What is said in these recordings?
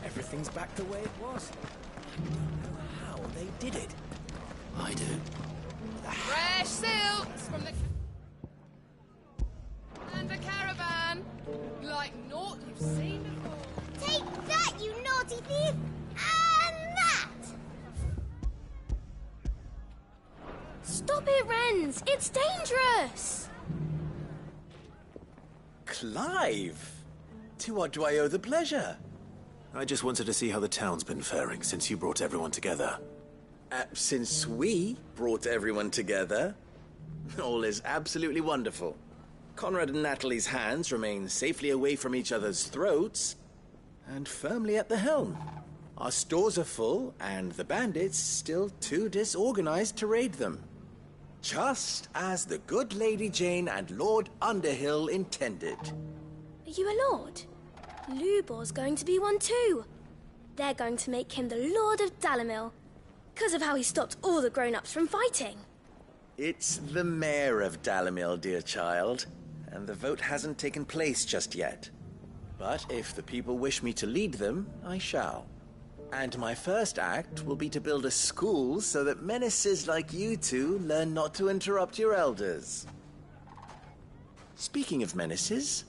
Everything's back the way it was. I don't know how they did it. I do. Fresh silks from the... and a caravan. Like naught you've seen before. Take that, you naughty thief! And that! Stop it, Wrens! It's dangerous! Clive! To what do I owe the pleasure? I just wanted to see how the town's been faring since you brought everyone together. Since we brought everyone together, all is absolutely wonderful. Conrad and Natalie's hands remain safely away from each other's throats and firmly at the helm. Our stores are full and the bandits still too disorganized to raid them. Just as the good Lady Jane and Lord Underhill intended. Are you a lord? Lubor's going to be one too. They're going to make him the Lord of Dalimil, because of how he stopped all the grown-ups from fighting. It's the mayor of Dalimil, dear child, and the vote hasn't taken place just yet. But if the people wish me to lead them, I shall. And my first act will be to build a school so that menaces like you two learn not to interrupt your elders. Speaking of menaces,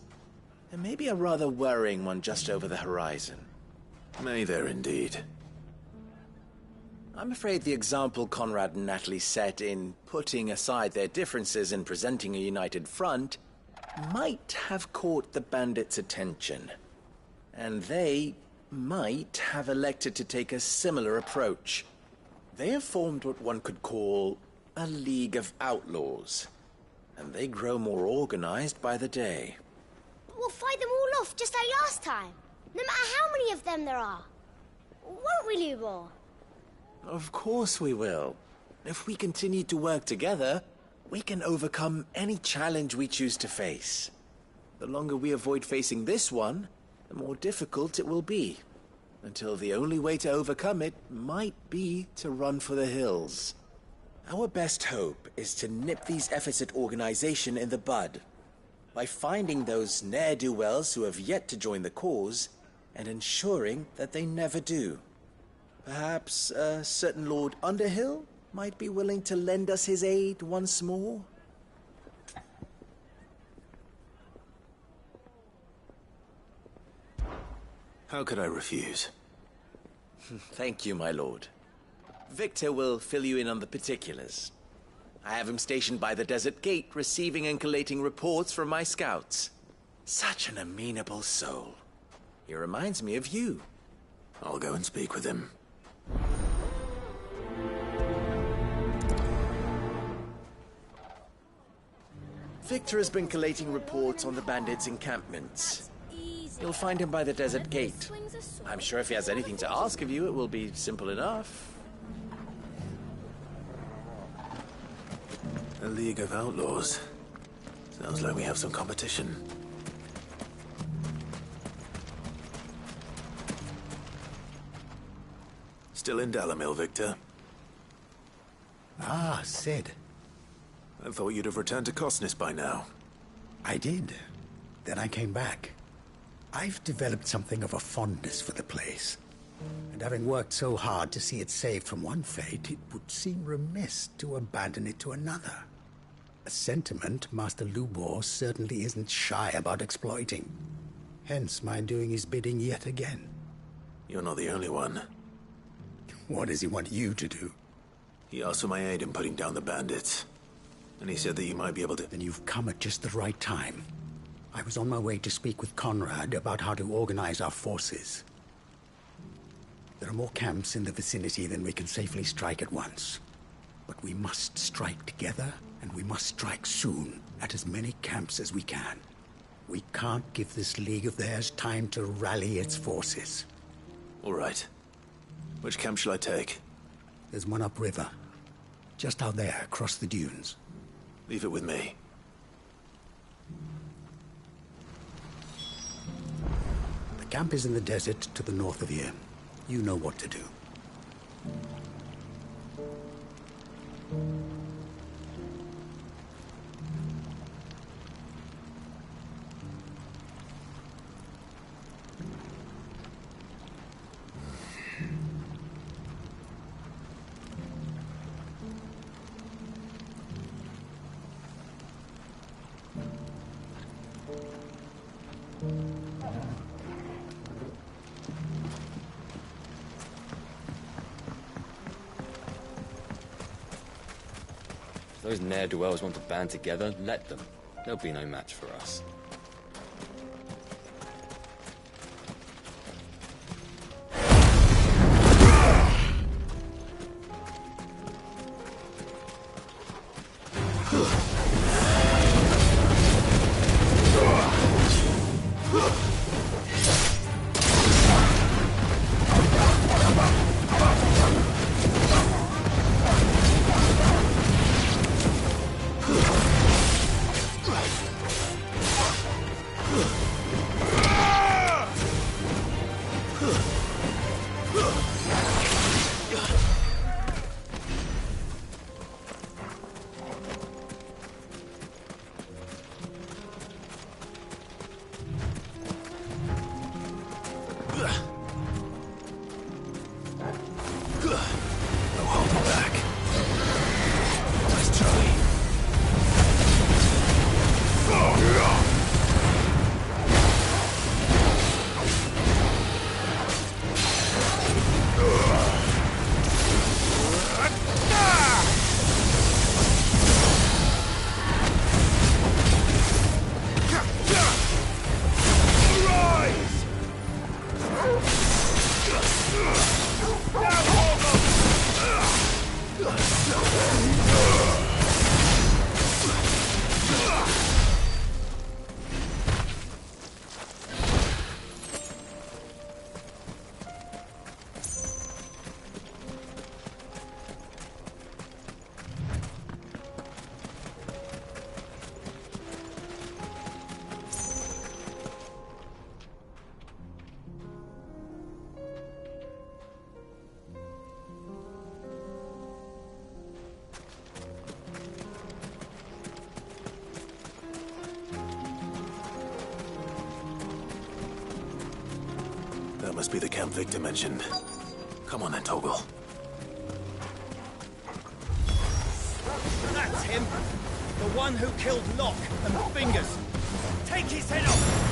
there may be a rather worrying one just over the horizon. May there indeed. I'm afraid the example Conrad and Natalie set in putting aside their differences and presenting a united front might have caught the bandits' attention. And they might have elected to take a similar approach. They have formed what one could call a League of Outlaws, and they grow more organized by the day. We'll fight them all off just like last time, no matter how many of them there are. Won't we, Lubor? Of course we will. If we continue to work together, we can overcome any challenge we choose to face. The longer we avoid facing this one, the more difficult it will be, until the only way to overcome it might be to run for the hills. Our best hope is to nip these efforts at organization in the bud, by finding those ne'er-do-wells who have yet to join the cause, and ensuring that they never do. Perhaps a certain Lord Underhill might be willing to lend us his aid once more? How could I refuse? Thank you, my lord. Victor will fill you in on the particulars. I have him stationed by the desert gate, receiving and collating reports from my scouts. Such an amenable soul. He reminds me of you. I'll go and speak with him. Victor has been collating reports on the bandits' encampments. You'll find him by the desert gate. I'm sure if he has anything to ask of you, it will be simple enough. A League of Outlaws. Sounds like we have some competition. Still in Dalimil, Victor? Ah, Sid. I thought you'd have returned to Cosnus by now. I did. Then I came back. I've developed something of a fondness for the place. And having worked so hard to see it saved from one fate, it would seem remiss to abandon it to another. A sentiment Master Lubor certainly isn't shy about exploiting. Hence my doing his bidding yet again. You're not the only one. What does he want you to do? He asked for my aid in putting down the bandits. And he said that you might be able to... Then you've come at just the right time. I was on my way to speak with Conrad about how to organize our forces. There are more camps in the vicinity than we can safely strike at once. But we must strike together, and we must strike soon at as many camps as we can. We can't give this league of theirs time to rally its forces. All right. Which camp shall I take? There's one upriver. Just out there, across the dunes. Leave it with me. The camp is in the desert to the north of here. You know what to do. If those ne'er-do-wells want to band together, let them. They'll be no match for us. That must be the camp Victor mentioned. Come on then, Toggle. That's him! The one who killed Locke and Fingers! Take his head off!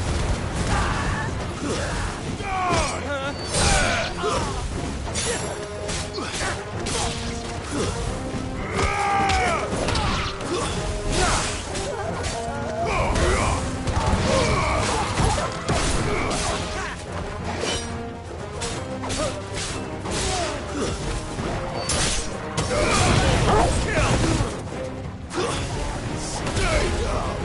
Stay down!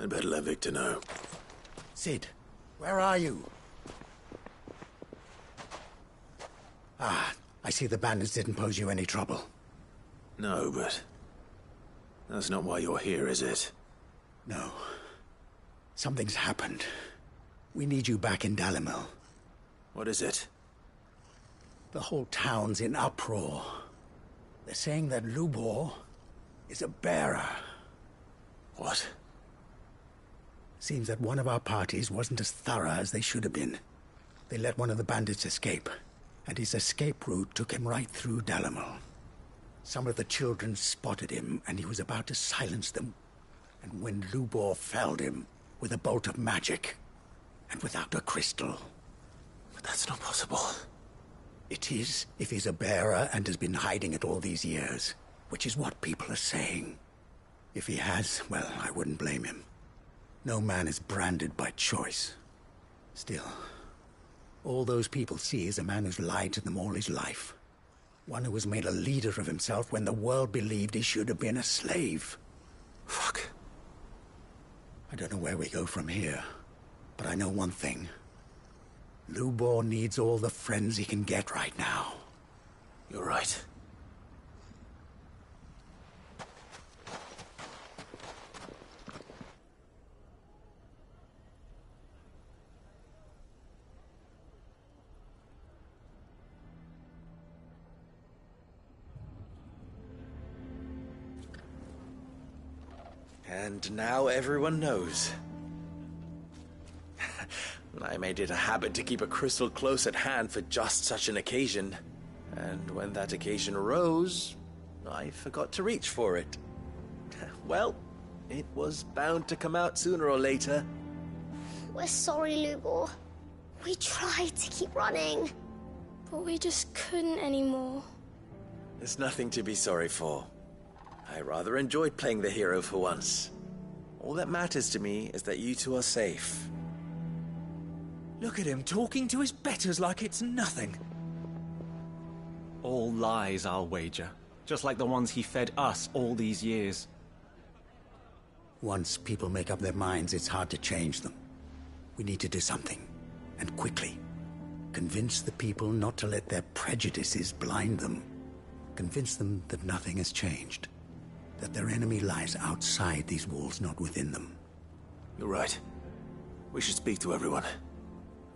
I'd better let Victor know. Sid, where are you? Ah, I see the bandits didn't pose you any trouble. No, but... that's not why you're here, is it? No. Something's happened. We need you back in Dalimil. What is it? The whole town's in uproar. They're saying that Lubor is a bearer. What? Seems that one of our parties wasn't as thorough as they should have been. They let one of the bandits escape, and his escape route took him right through Dalimil. Some of the children spotted him, and he was about to silence them. And when Lubor felled him with a bolt of magic, and without a crystal. But that's not possible. It is, if he's a bearer and has been hiding it all these years, which is what people are saying. If he has, well, I wouldn't blame him. No man is branded by choice. Still, all those people see is a man who's lied to them all his life. One who was made a leader of himself when the world believed he should have been a slave. Fuck. I don't know where we go from here, but I know one thing. Lubor needs all the friends he can get right now. You're right. And now everyone knows. I made it a habit to keep a crystal close at hand for just such an occasion. And when that occasion arose, I forgot to reach for it. Well, it was bound to come out sooner or later. We're sorry, Lubor. We tried to keep running. But we just couldn't anymore. There's nothing to be sorry for. I rather enjoyed playing the hero for once. All that matters to me is that you two are safe. Look at him talking to his betters like it's nothing. All lies, I'll wager. Just like the ones he fed us all these years. Once people make up their minds, it's hard to change them. We need to do something, and quickly. Convince the people not to let their prejudices blind them. Convince them that nothing has changed. That their enemy lies outside these walls, not within them. You're right. We should speak to everyone.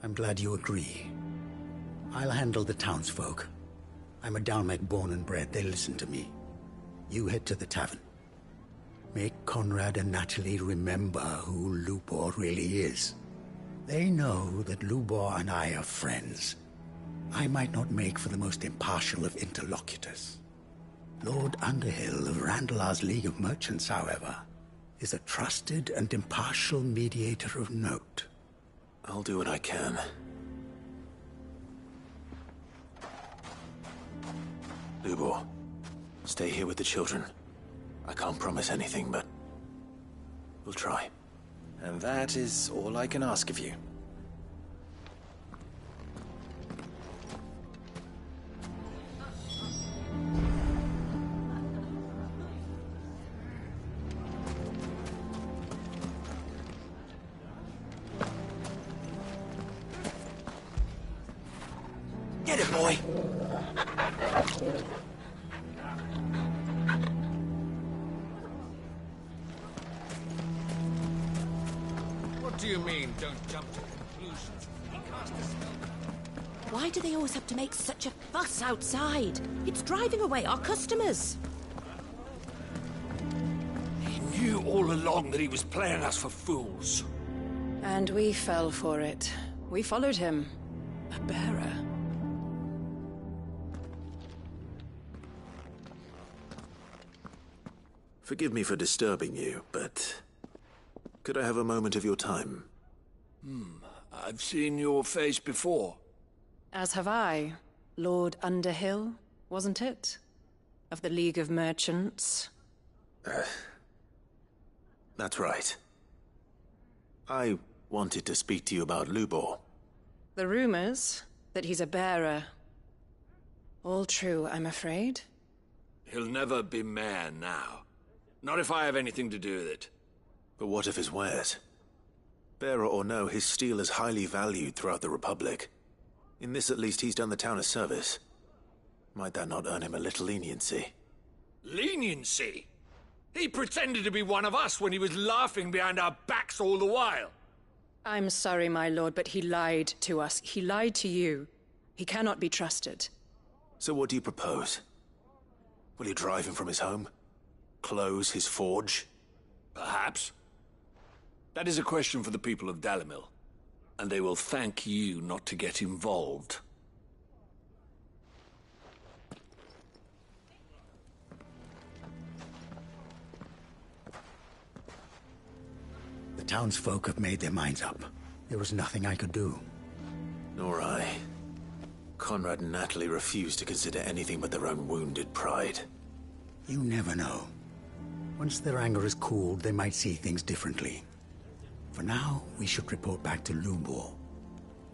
I'm glad you agree. I'll handle the townsfolk. I'm a Dalmec born and bred. They listen to me. You head to the tavern. Make Conrad and Natalie remember who Lubor really is. They know that Lubor and I are friends. I might not make for the most impartial of interlocutors. Lord Underhill of Randalar's League of Merchants, however, is a trusted and impartial mediator of note. I'll do what I can. Lubor, stay here with the children. I can't promise anything, but we'll try. And that is all I can ask of you. Get it, boy! What do you mean, don't jump to conclusions? He cast a spell. Why do they always have to make such a fuss outside? It's driving away our customers. He knew all along that he was playing us for fools. And we fell for it. We followed him. A bearer. Forgive me for disturbing you, but could I have a moment of your time? I've seen your face before. As have I. Lord Underhill, wasn't it? Of the League of Merchants. That's right. I wanted to speak to you about Lubor. The rumors that he's a bearer. All true, I'm afraid. He'll never be mayor now. Not if I have anything to do with it. But what of his wares? Bearer or no, his steel is highly valued throughout the Republic. In this at least he's done the town a service. Might that not earn him a little leniency? Leniency? He pretended to be one of us when he was laughing behind our backs all the while. I'm sorry, my lord, but he lied to us. He lied to you. He cannot be trusted. So what do you propose? Will you drive him from his home? Close his forge? Perhaps. That is a question for the people of Dalimil, and they will thank you not to get involved. The townsfolk have made their minds up. There was nothing I could do. Nor I. Conrad and Natalie refused to consider anything but their own wounded pride. You never know. Once their anger is cooled, they might see things differently. For now, we should report back to Lubor.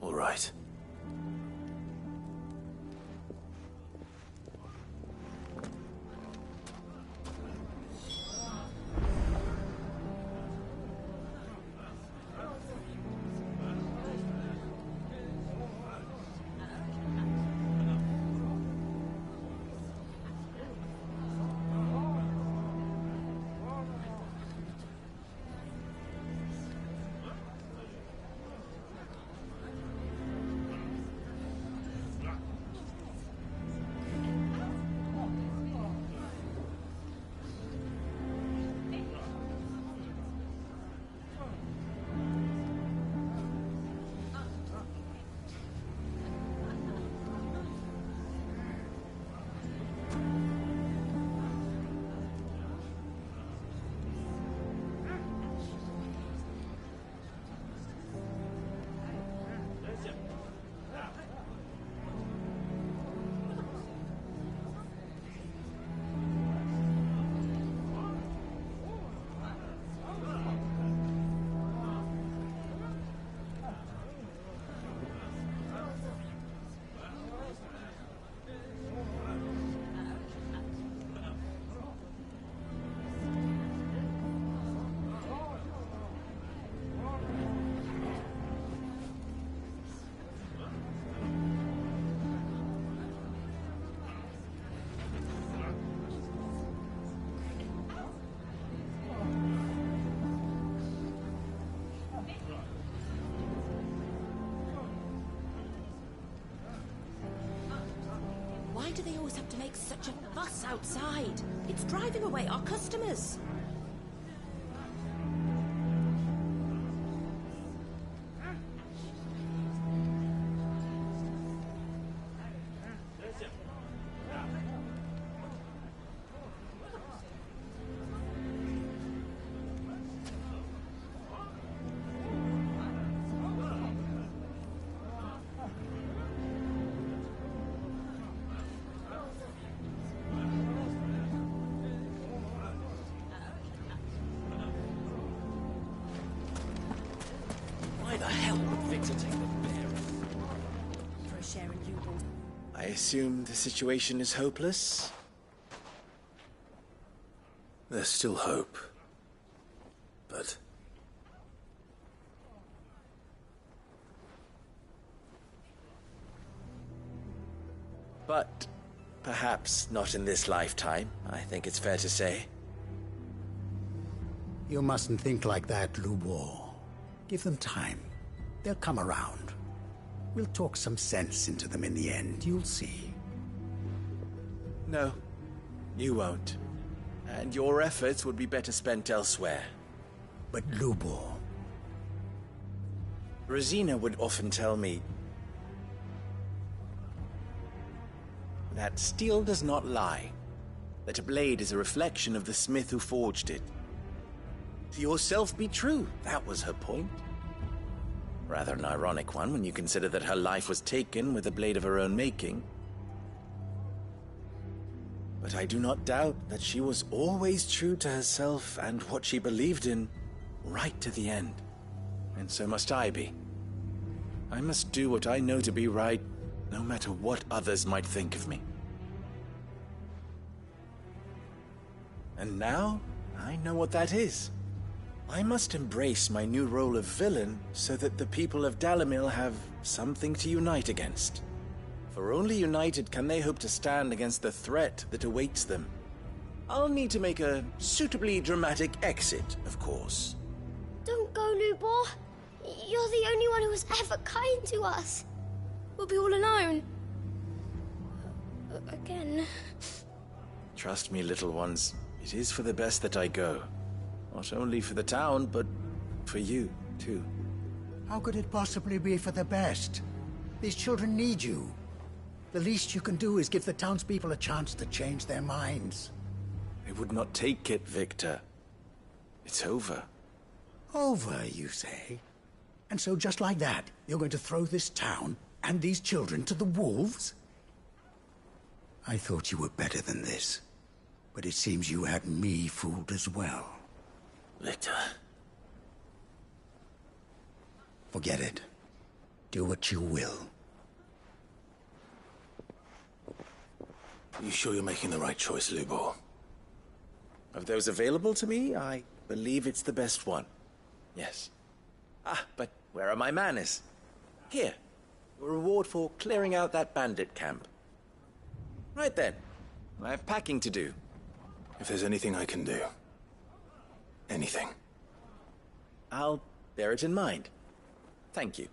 All right. Why do they always have to make such a fuss outside? It's driving away our customers. Why the hell would Victor take the bearer? For a share in Lubor's. I assume the situation is hopeless? There's still hope. But... But perhaps not in this lifetime, I think it's fair to say. You mustn't think like that, Lubor. Give them time. They'll come around. We'll talk some sense into them in the end, you'll see. No, you won't. And your efforts would be better spent elsewhere. But Lubor... Rosina would often tell me that steel does not lie, that a blade is a reflection of the smith who forged it. To yourself be true, that was her point. Rather an ironic one when you consider that her life was taken with a blade of her own making. But I do not doubt that she was always true to herself and what she believed in, right to the end. And so must I be. I must do what I know to be right, no matter what others might think of me. And now, I know what that is. I must embrace my new role of villain so that the people of Dalimil have something to unite against. For only united can they hope to stand against the threat that awaits them. I'll need to make a suitably dramatic exit, of course. Don't go, Lubor. You're the only one who was ever kind to us. We'll be all alone. Again. Trust me, little ones. It is for the best that I go. Not only for the town, but for you, too. How could it possibly be for the best? These children need you. The least you can do is give the townspeople a chance to change their minds. They would not take it, Victor. It's over. Over, you say? And so just like that, you're going to throw this town and these children to the wolves? I thought you were better than this. But it seems you had me fooled as well. Victor. Forget it. Do what you will. You sure you're making the right choice, Lubor? Of those available to me, I believe it's the best one. Yes. Ah, but where are my manners? Here. A reward for clearing out that bandit camp. Right then. I have packing to do. If there's anything I can do. Anything. I'll bear it in mind. Thank you.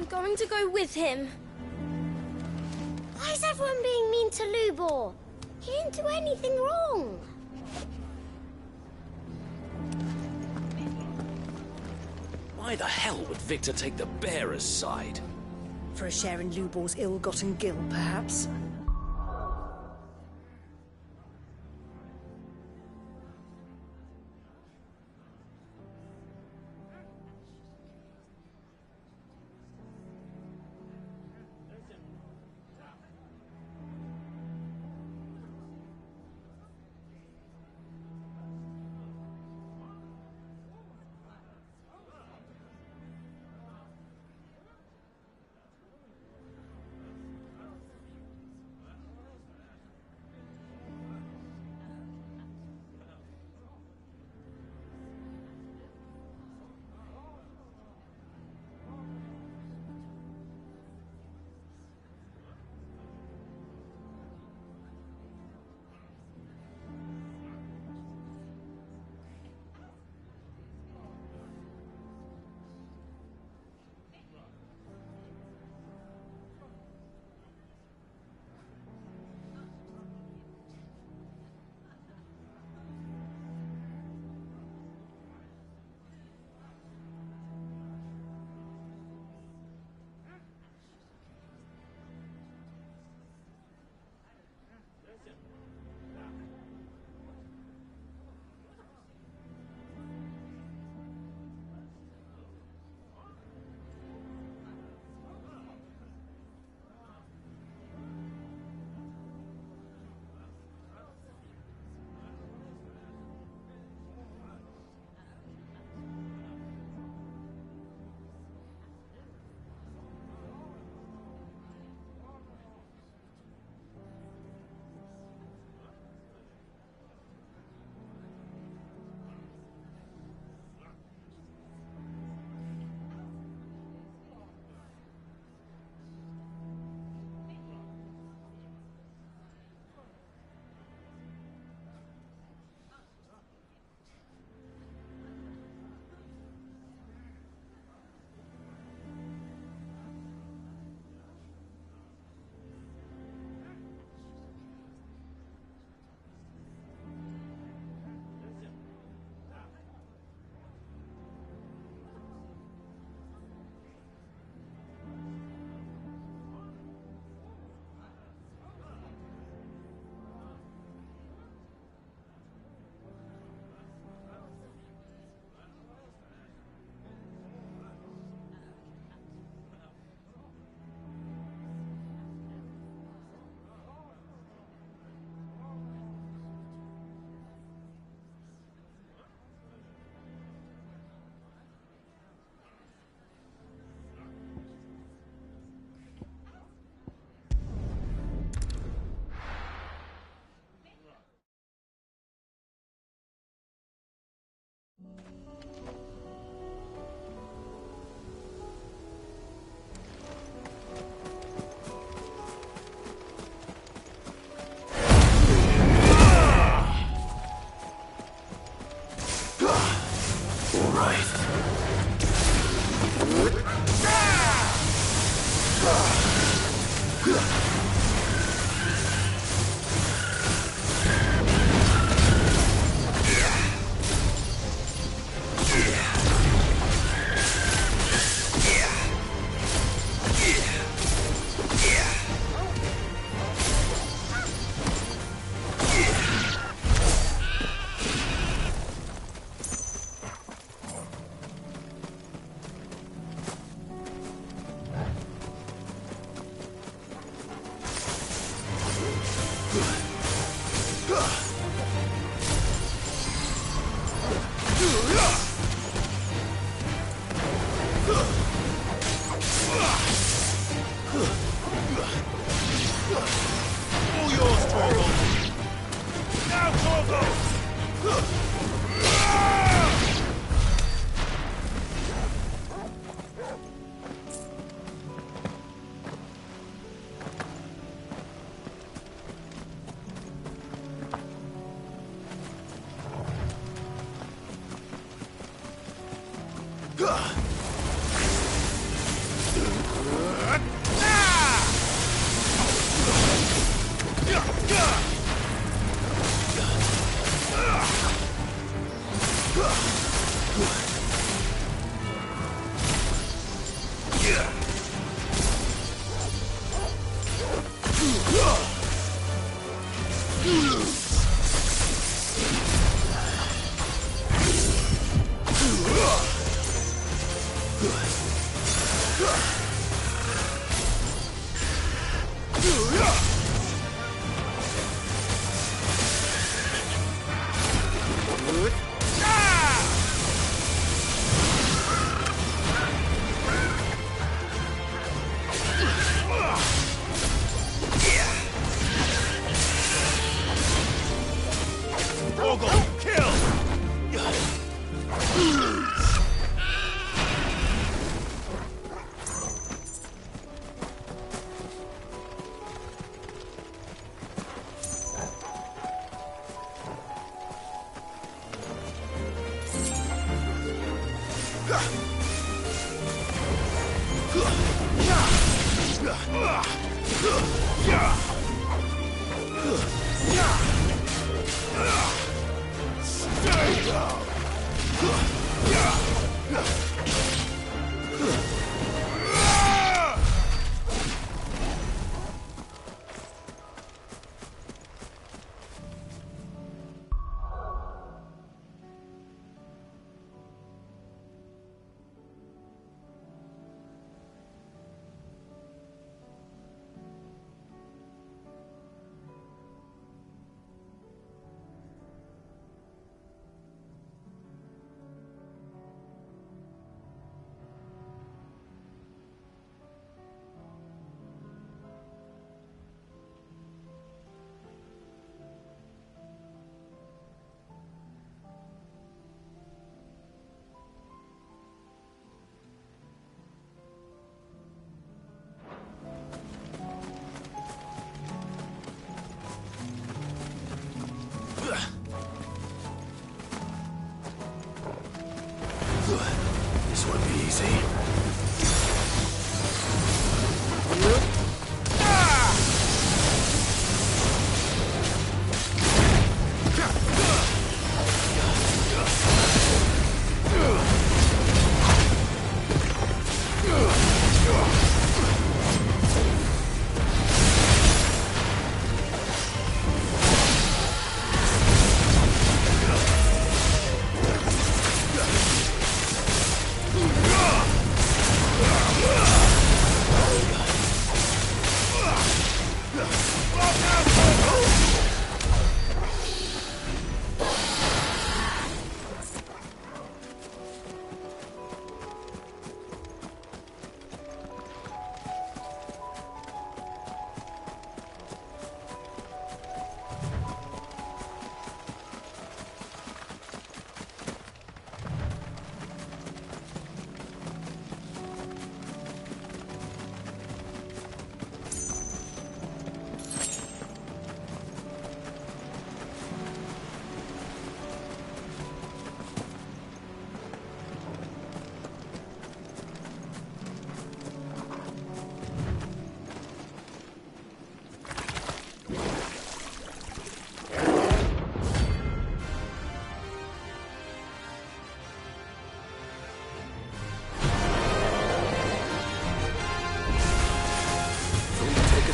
I'm going to go with him. Why is everyone being mean to Lubor? He didn't do anything wrong. Why the hell would Victor take the bearer's side? For a share in Lubor's ill-gotten gil, perhaps?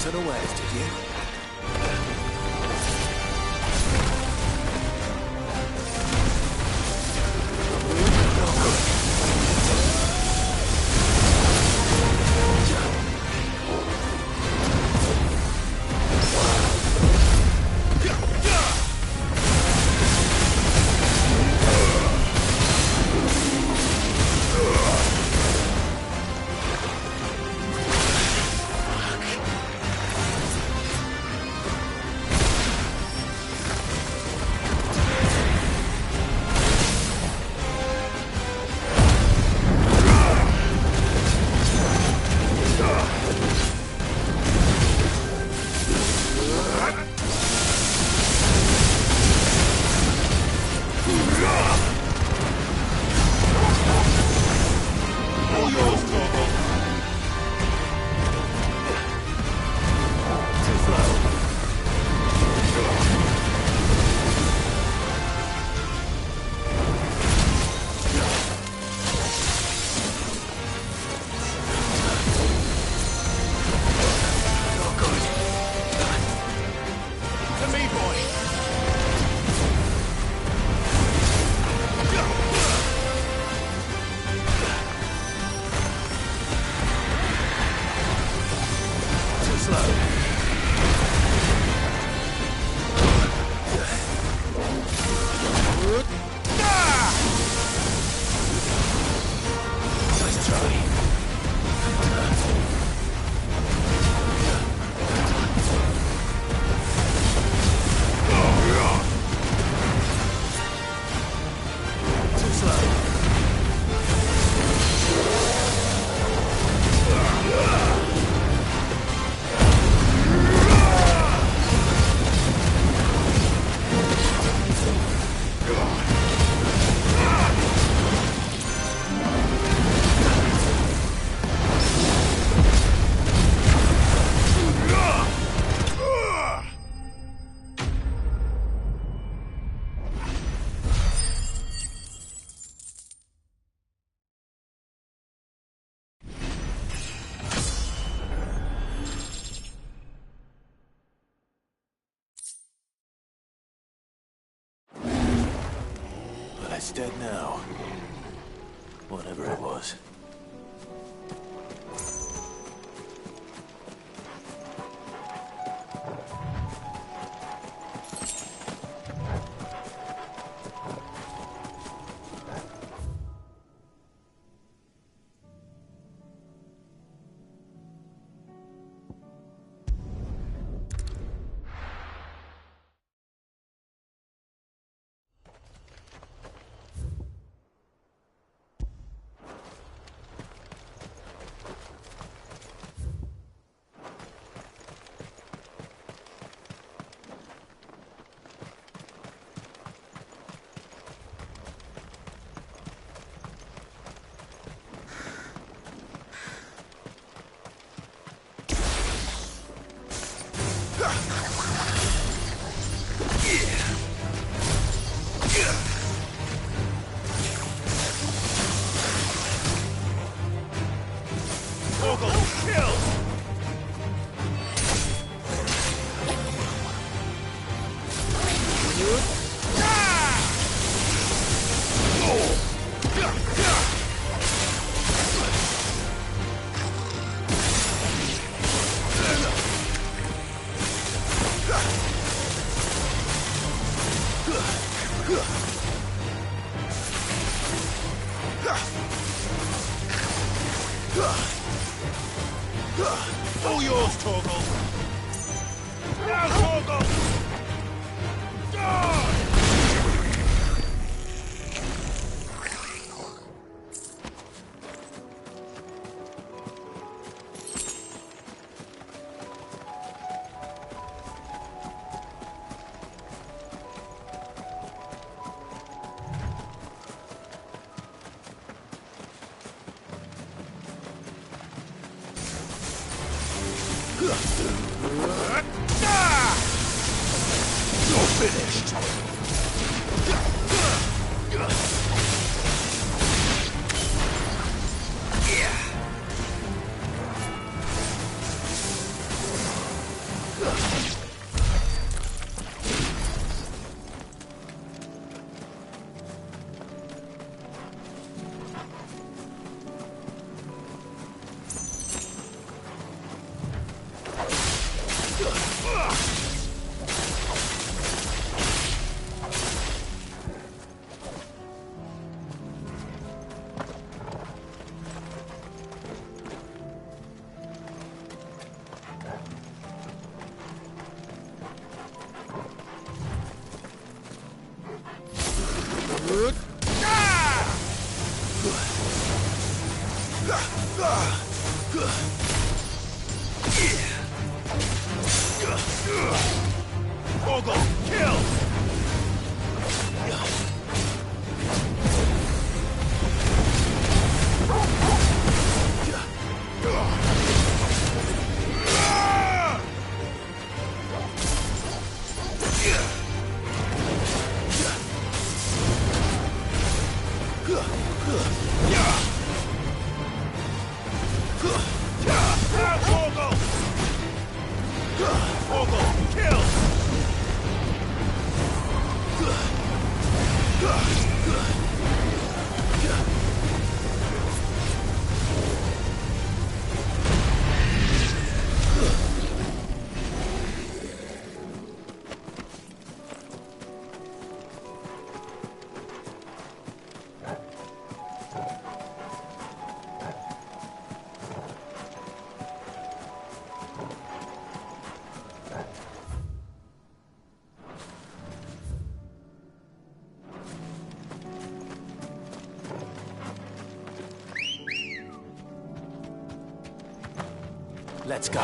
caught unawares, did you? It's dead now. Whatever it was. All yours, Torgal! Now, Torgal! Die! You're finished. Let's go.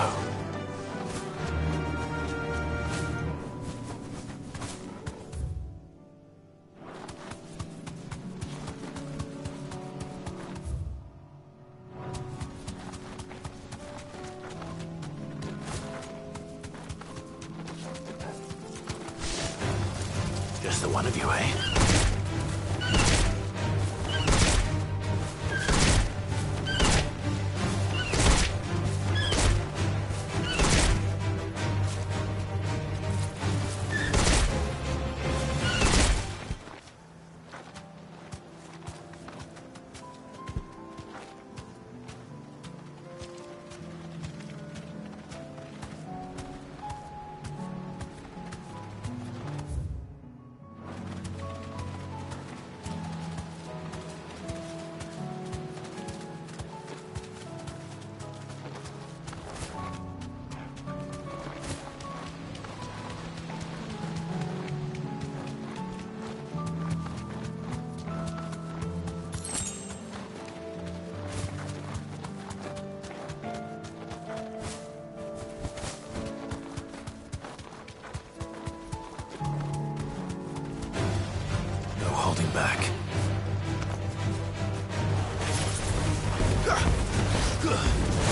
Just the one of you, eh? Holding back.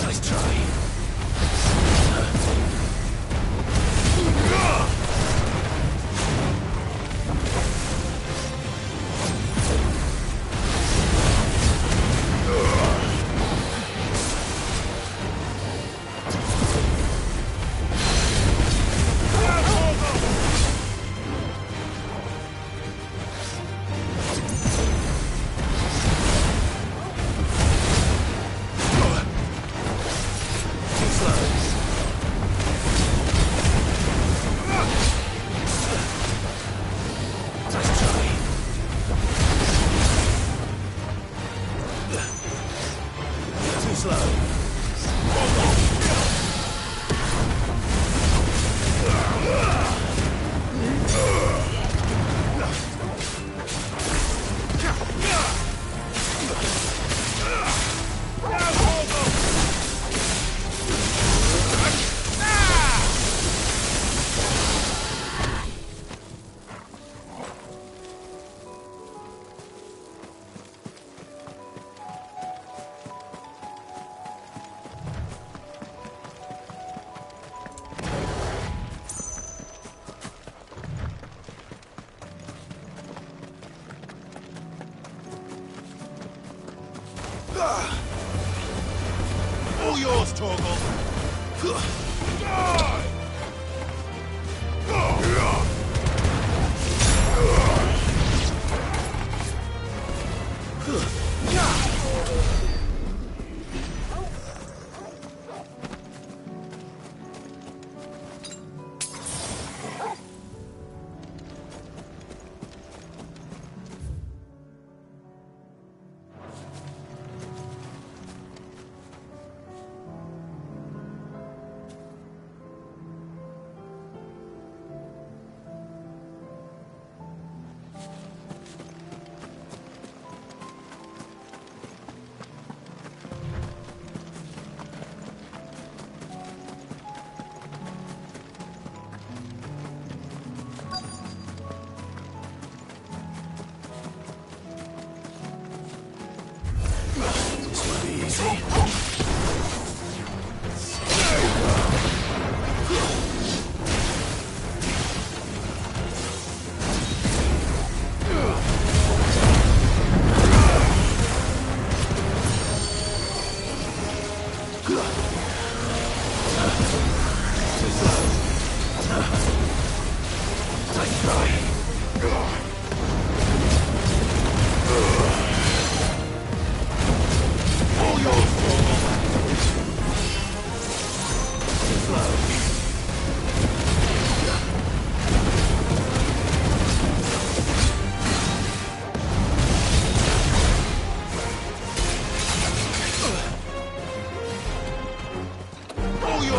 Nice try. All yours, Torgal.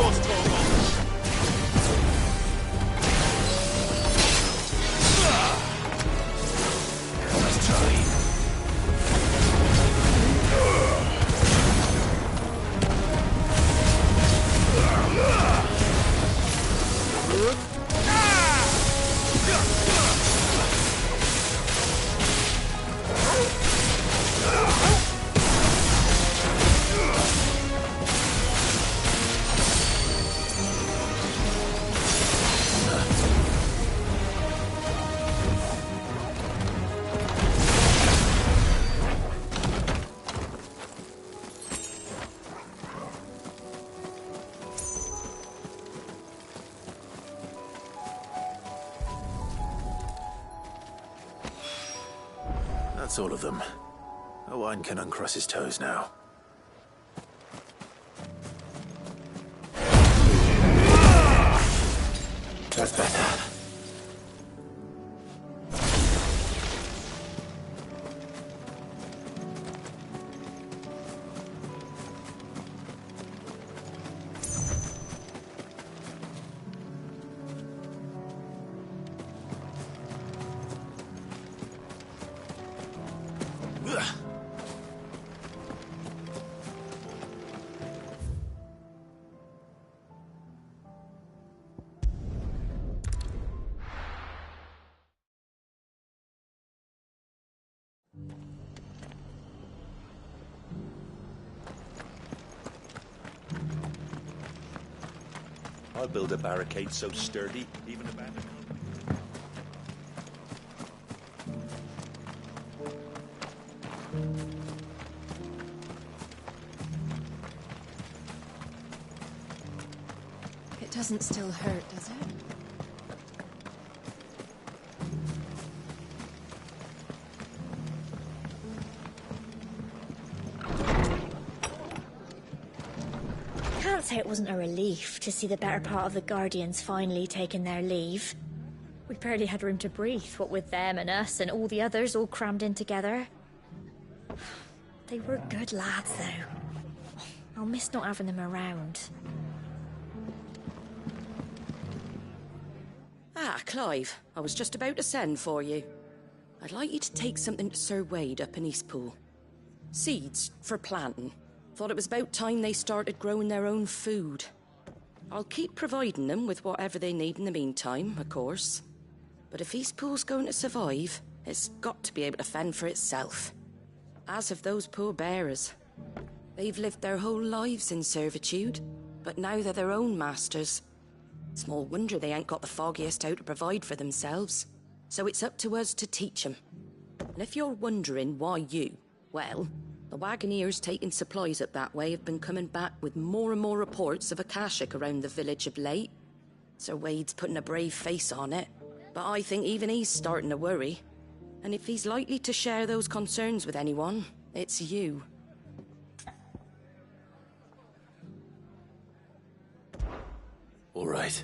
yours, Torgal! Let's try. That's all of them. Owain can uncross his toes now. That's better. I'll build a barricade so sturdy, even a bandit. It doesn't still hurt, does it? Can't say it wasn't a relief to see the better part of the Guardians finally taking their leave. We barely had room to breathe, what with them and us and all the others all crammed in together. They were good lads, though. I'll miss not having them around. Ah, Clive, I was just about to send for you. I'd like you to take something to Sir Wade up in Eastpool. Seeds for planting. Thought it was about time they started growing their own food. I'll keep providing them with whatever they need in the meantime, of course. But if Eastpool's going to survive, it's got to be able to fend for itself. As have those poor bearers. They've lived their whole lives in servitude, but now they're their own masters. Small wonder they ain't got the foggiest how to provide for themselves. So it's up to us to teach them. And if you're wondering why you, well, the Wagoneers taking supplies up that way have been coming back with more and more reports of Akashic around the village of late. Sir Wade's putting a brave face on it, but I think even he's starting to worry. And if he's likely to share those concerns with anyone, it's you. All right.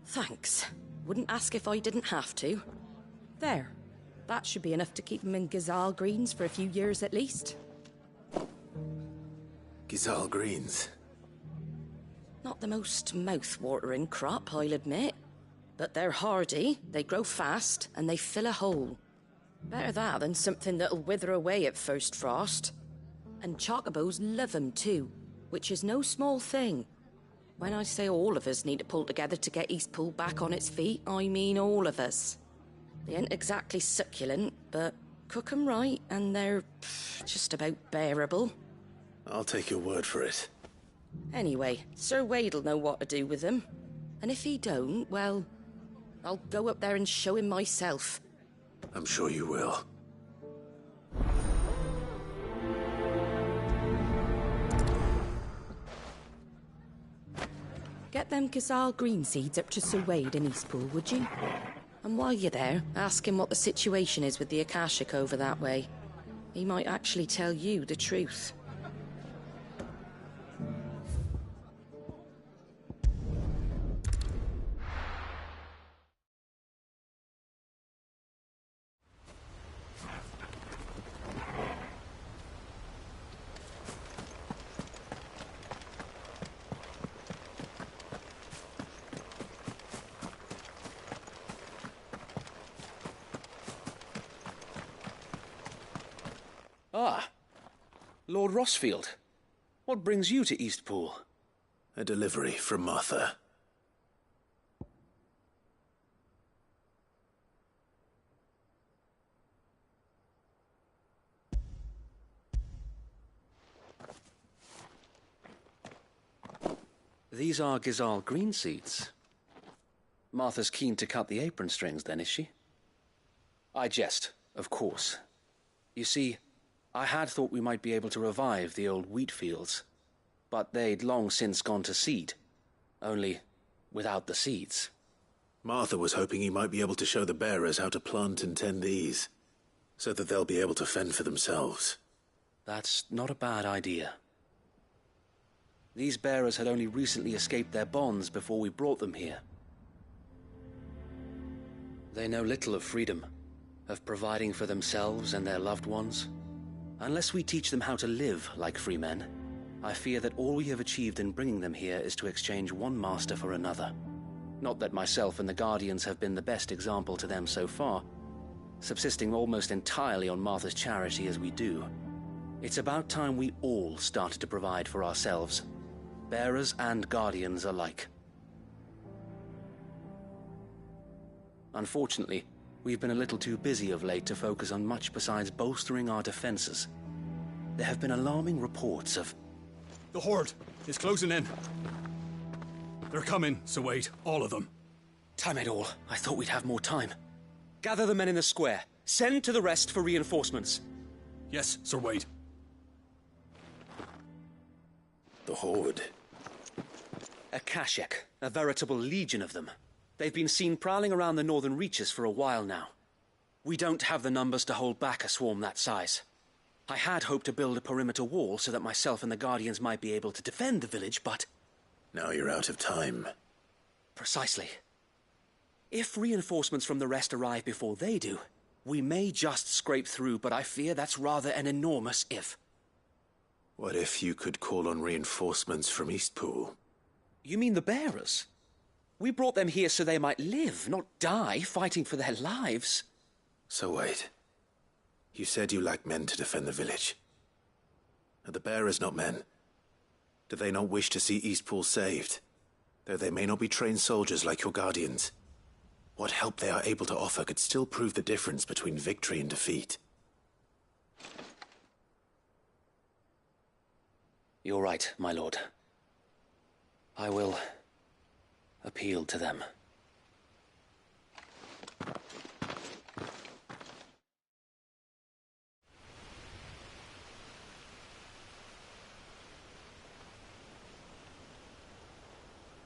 Thanks. Wouldn't ask if I didn't have to. There. That should be enough to keep them in Gazal Greens for a few years at least. Gazal Greens. Not the most mouth-watering crop, I'll admit. But they're hardy, they grow fast, and they fill a hole. Better that than something that'll wither away at first frost. And chocobos love 'em too, which is no small thing. When I say all of us need to pull together to get Eastpool back on its feet, I mean all of us. They ain't exactly succulent, but cook 'em right, and they're just about bearable. I'll take your word for it. Anyway, Sir Wade'll know what to do with them. And if he don't, well, I'll go up there and show him myself. I'm sure you will. Get them Gazal green seeds up to Sir Wade in Eastpool, would you? And while you're there, ask him what the situation is with the Akashic over that way. He might actually tell you the truth. Ah, Lord Rossfield. What brings you to Eastpool? A delivery from Martha. These are Gizal green seeds. Martha's keen to cut the apron strings, then, is she? I jest, of course. You see, I had thought we might be able to revive the old wheat fields, but they'd long since gone to seed, only without the seeds. Martha was hoping he might be able to show the bearers how to plant and tend these, so that they'll be able to fend for themselves. That's not a bad idea. These bearers had only recently escaped their bonds before we brought them here. They know little of freedom, of providing for themselves and their loved ones. Unless we teach them how to live like free men, I fear that all we have achieved in bringing them here is to exchange one master for another. Not that myself and the Guardians have been the best example to them so far, subsisting almost entirely on Martha's charity as we do. It's about time we all started to provide for ourselves, bearers and Guardians alike. Unfortunately, we've been a little too busy of late to focus on much besides bolstering our defenses. There have been alarming reports of... The Horde is closing in. They're coming, so wait, all of them. Time it all. I thought we'd have more time. Gather the men in the square. Send to the rest for reinforcements. Yes, Sir Wade. The Horde. A Kashek, a veritable legion of them. They've been seen prowling around the northern reaches for a while now. We don't have the numbers to hold back a swarm that size. I had hoped to build a perimeter wall so that myself and the Guardians might be able to defend the village, but... Now you're out of time. Precisely. If reinforcements from the rest arrive before they do, we may just scrape through, but I fear that's rather an enormous if. What if you could call on reinforcements from Eastpool? You mean the bearers? We brought them here so they might live, not die, fighting for their lives. So wait. You said you lack men to defend the village. Are the bearers not men? Do they not wish to see Eastpool saved? Though they may not be trained soldiers like your Guardians. What help they are able to offer could still prove the difference between victory and defeat. You're right, my lord. I will appeal to them.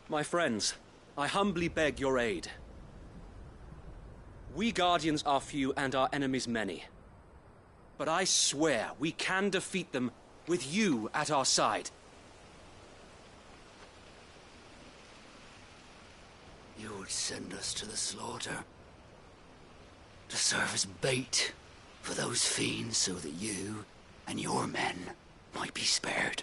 My friends, I humbly beg your aid. We Guardians are few and our enemies many. But I swear we can defeat them with you at our side. You would send us to the slaughter, to serve as bait for those fiends so that you and your men might be spared.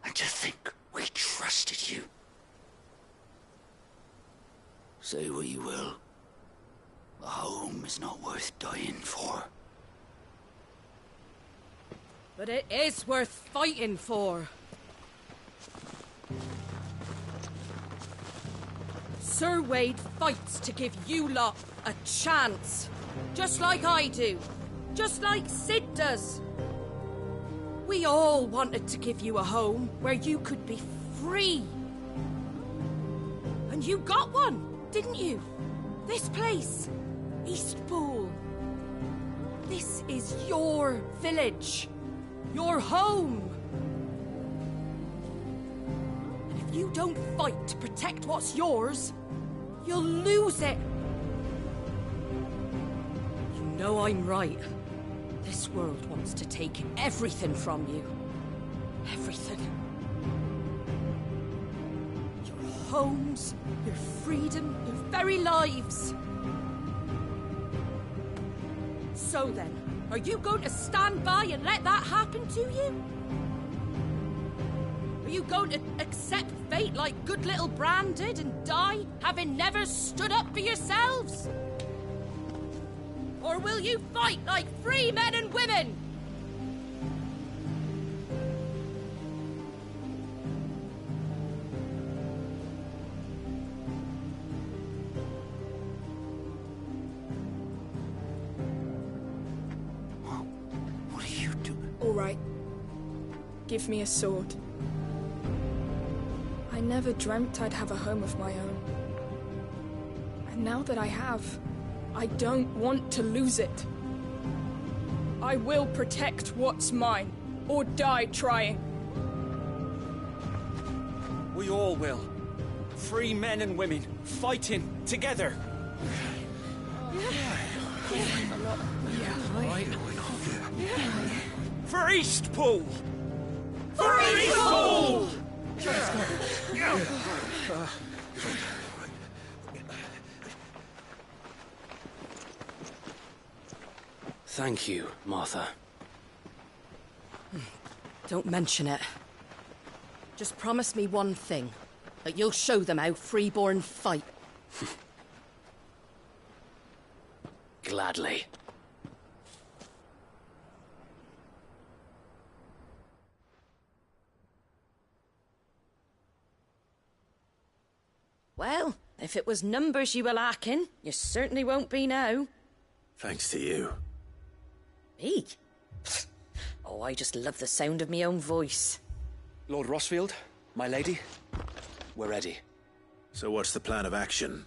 And to think we trusted you. Say what you will, a home is not worth dying for. But it is worth fighting for. Sir Wade fights to give you lot a chance. Just like I do. Just like Sid does. We all wanted to give you a home where you could be free. And you got one, didn't you? This place, Eastpool. This is your village. Your home. And if you don't fight to protect what's yours, you'll lose it. You know I'm right. This world wants to take everything from you. Everything. Your homes, your freedom, your very lives. So then, are you going to stand by and let that happen to you? Are you going to accept fate like good little Bran did and die, having never stood up for yourselves? Or will you fight like free men and women? What are you doing? All right. Give me a sword. I never dreamt I'd have a home of my own. And now that I have, I don't want to lose it. I will protect what's mine, or die trying. We all will. Free men and women, fighting together. For Eastpool! For Eastpool! Thank you, Martha. Don't mention it. Just promise me one thing. That you'll show them how freeborn fight. Gladly. Well, if it was numbers you were lacking, you certainly won't be now. Thanks to you. Me? Oh, I just love the sound of me own voice. Lord Rossfield, my lady, we're ready. So what's the plan of action?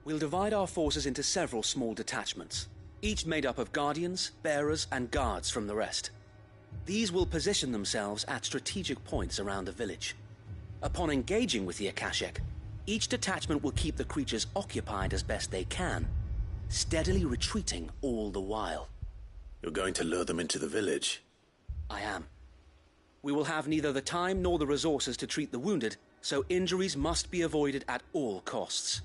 We'll divide our forces into several small detachments, each made up of guardians, bearers, and guards from the rest. These will position themselves at strategic points around the village. Upon engaging with the Akashic, each detachment will keep the creatures occupied as best they can, steadily retreating all the while. You're going to lure them into the village? I am. We will have neither the time nor the resources to treat the wounded, so injuries must be avoided at all costs.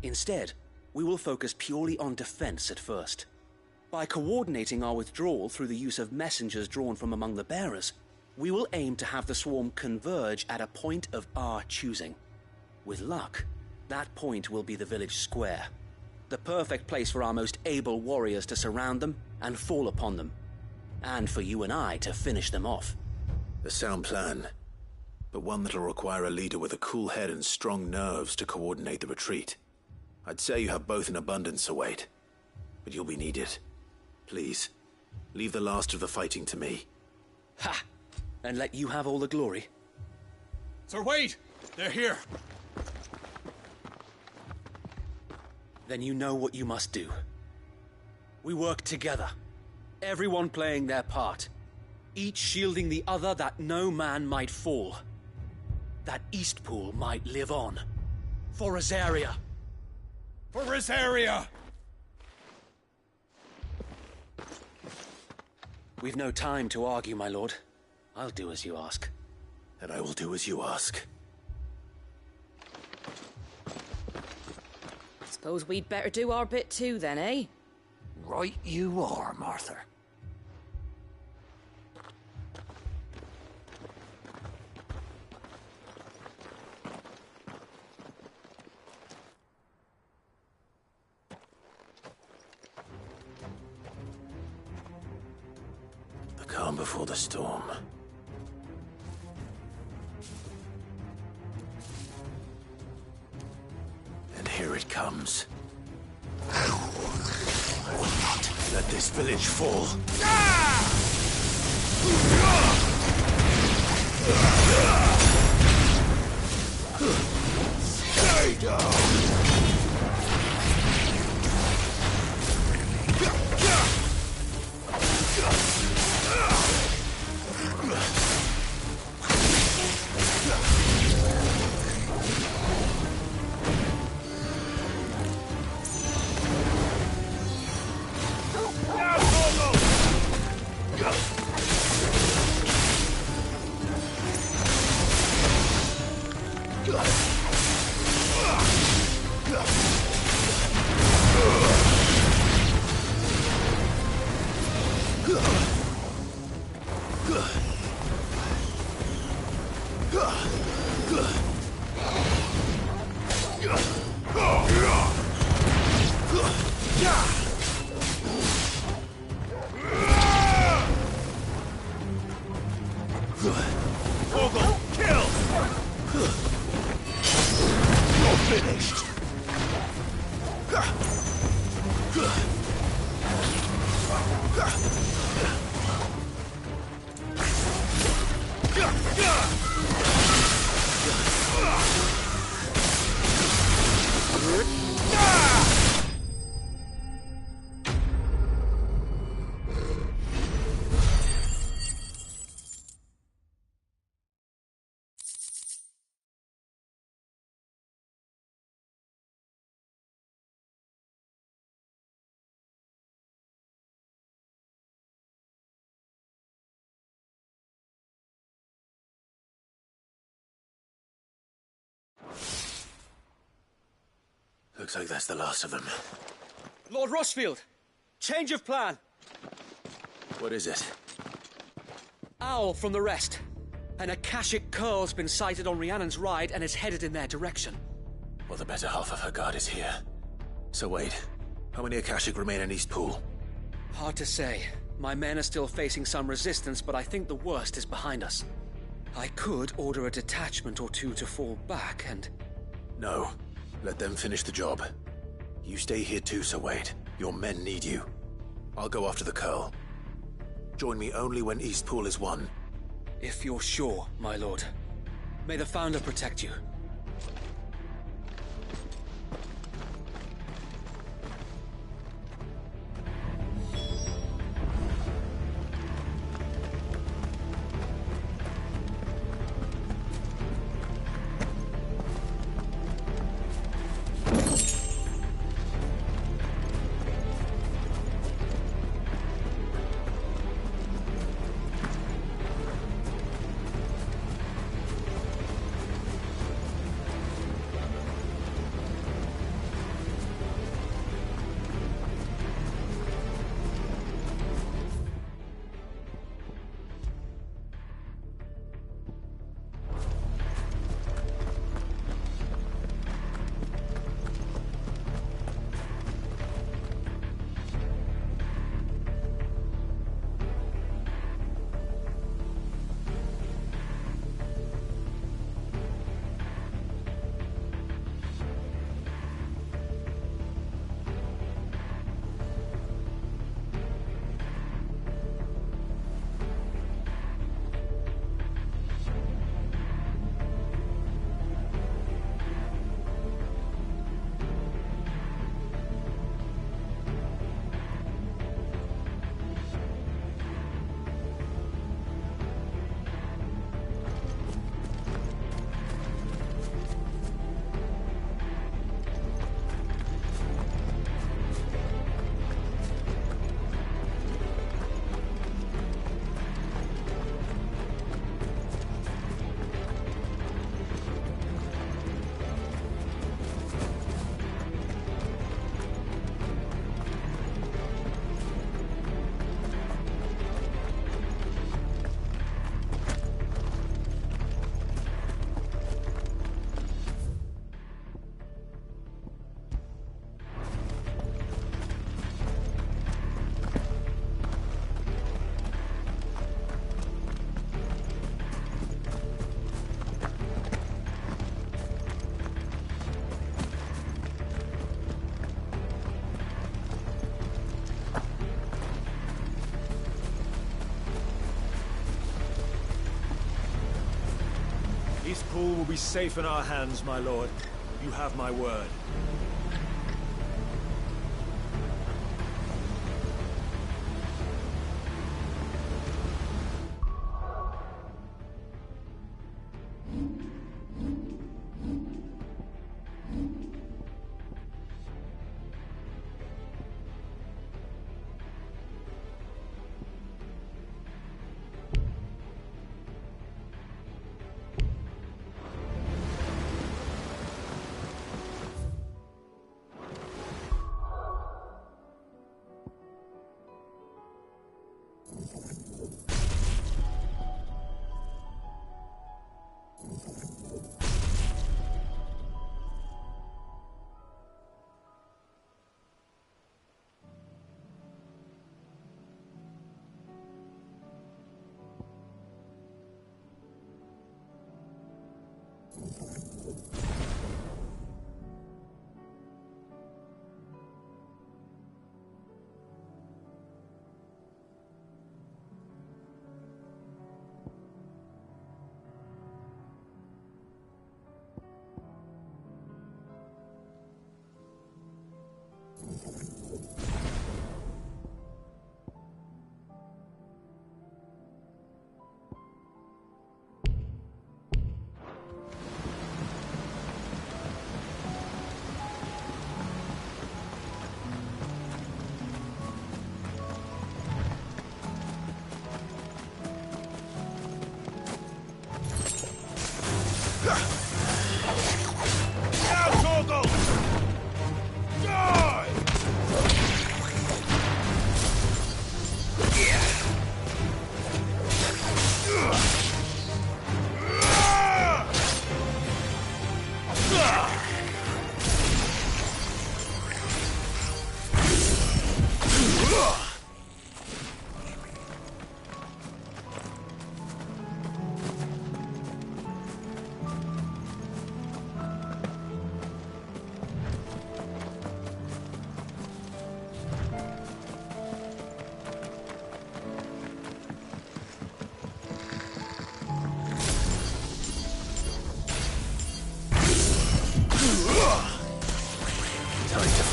Instead, we will focus purely on defense at first. By coordinating our withdrawal through the use of messengers drawn from among the bearers, we will aim to have the swarm converge at a point of our choosing. With luck, that point will be the village square, the perfect place for our most able warriors to surround them and fall upon them, and for you and I to finish them off. A sound plan, but one that'll require a leader with a cool head and strong nerves to coordinate the retreat. I'd say you have both in abundance, Await, but you'll be needed. Please, leave the last of the fighting to me. Ha! And let you have all the glory. Sir Wade! They're here! Then you know what you must do. We work together, everyone playing their part, each shielding the other that no man might fall, that Eastpool might live on. For Rosaria! For Rosaria! We've no time to argue, my lord. I'll do as you ask. And I will do as you ask. Suppose we'd better do our bit too then, eh? Right you are, Martha. The calm before the storm. And here it comes. I will not let this village fall. Stay down! finished. Looks like that's the last of them. Lord Rossfield! Change of plan! What is it? Owl from the rest. An Akashic curl's been sighted on Rhiannon's ride and is headed in their direction. Well, the better half of her guard is here. So wait, how many Akashic remain in East Pool? Hard to say. My men are still facing some resistance, but I think the worst is behind us. I could order a detachment or two to fall back and... No. Let them finish the job. You stay here too, Sir Wade. Your men need you. I'll go after the Curl. Join me only when East Pool is won. If you're sure, my lord. May the Founder protect you. East Pool will be safe in our hands, my lord. You have my word.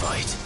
fight.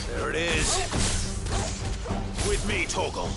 There it is. With me, Torgal.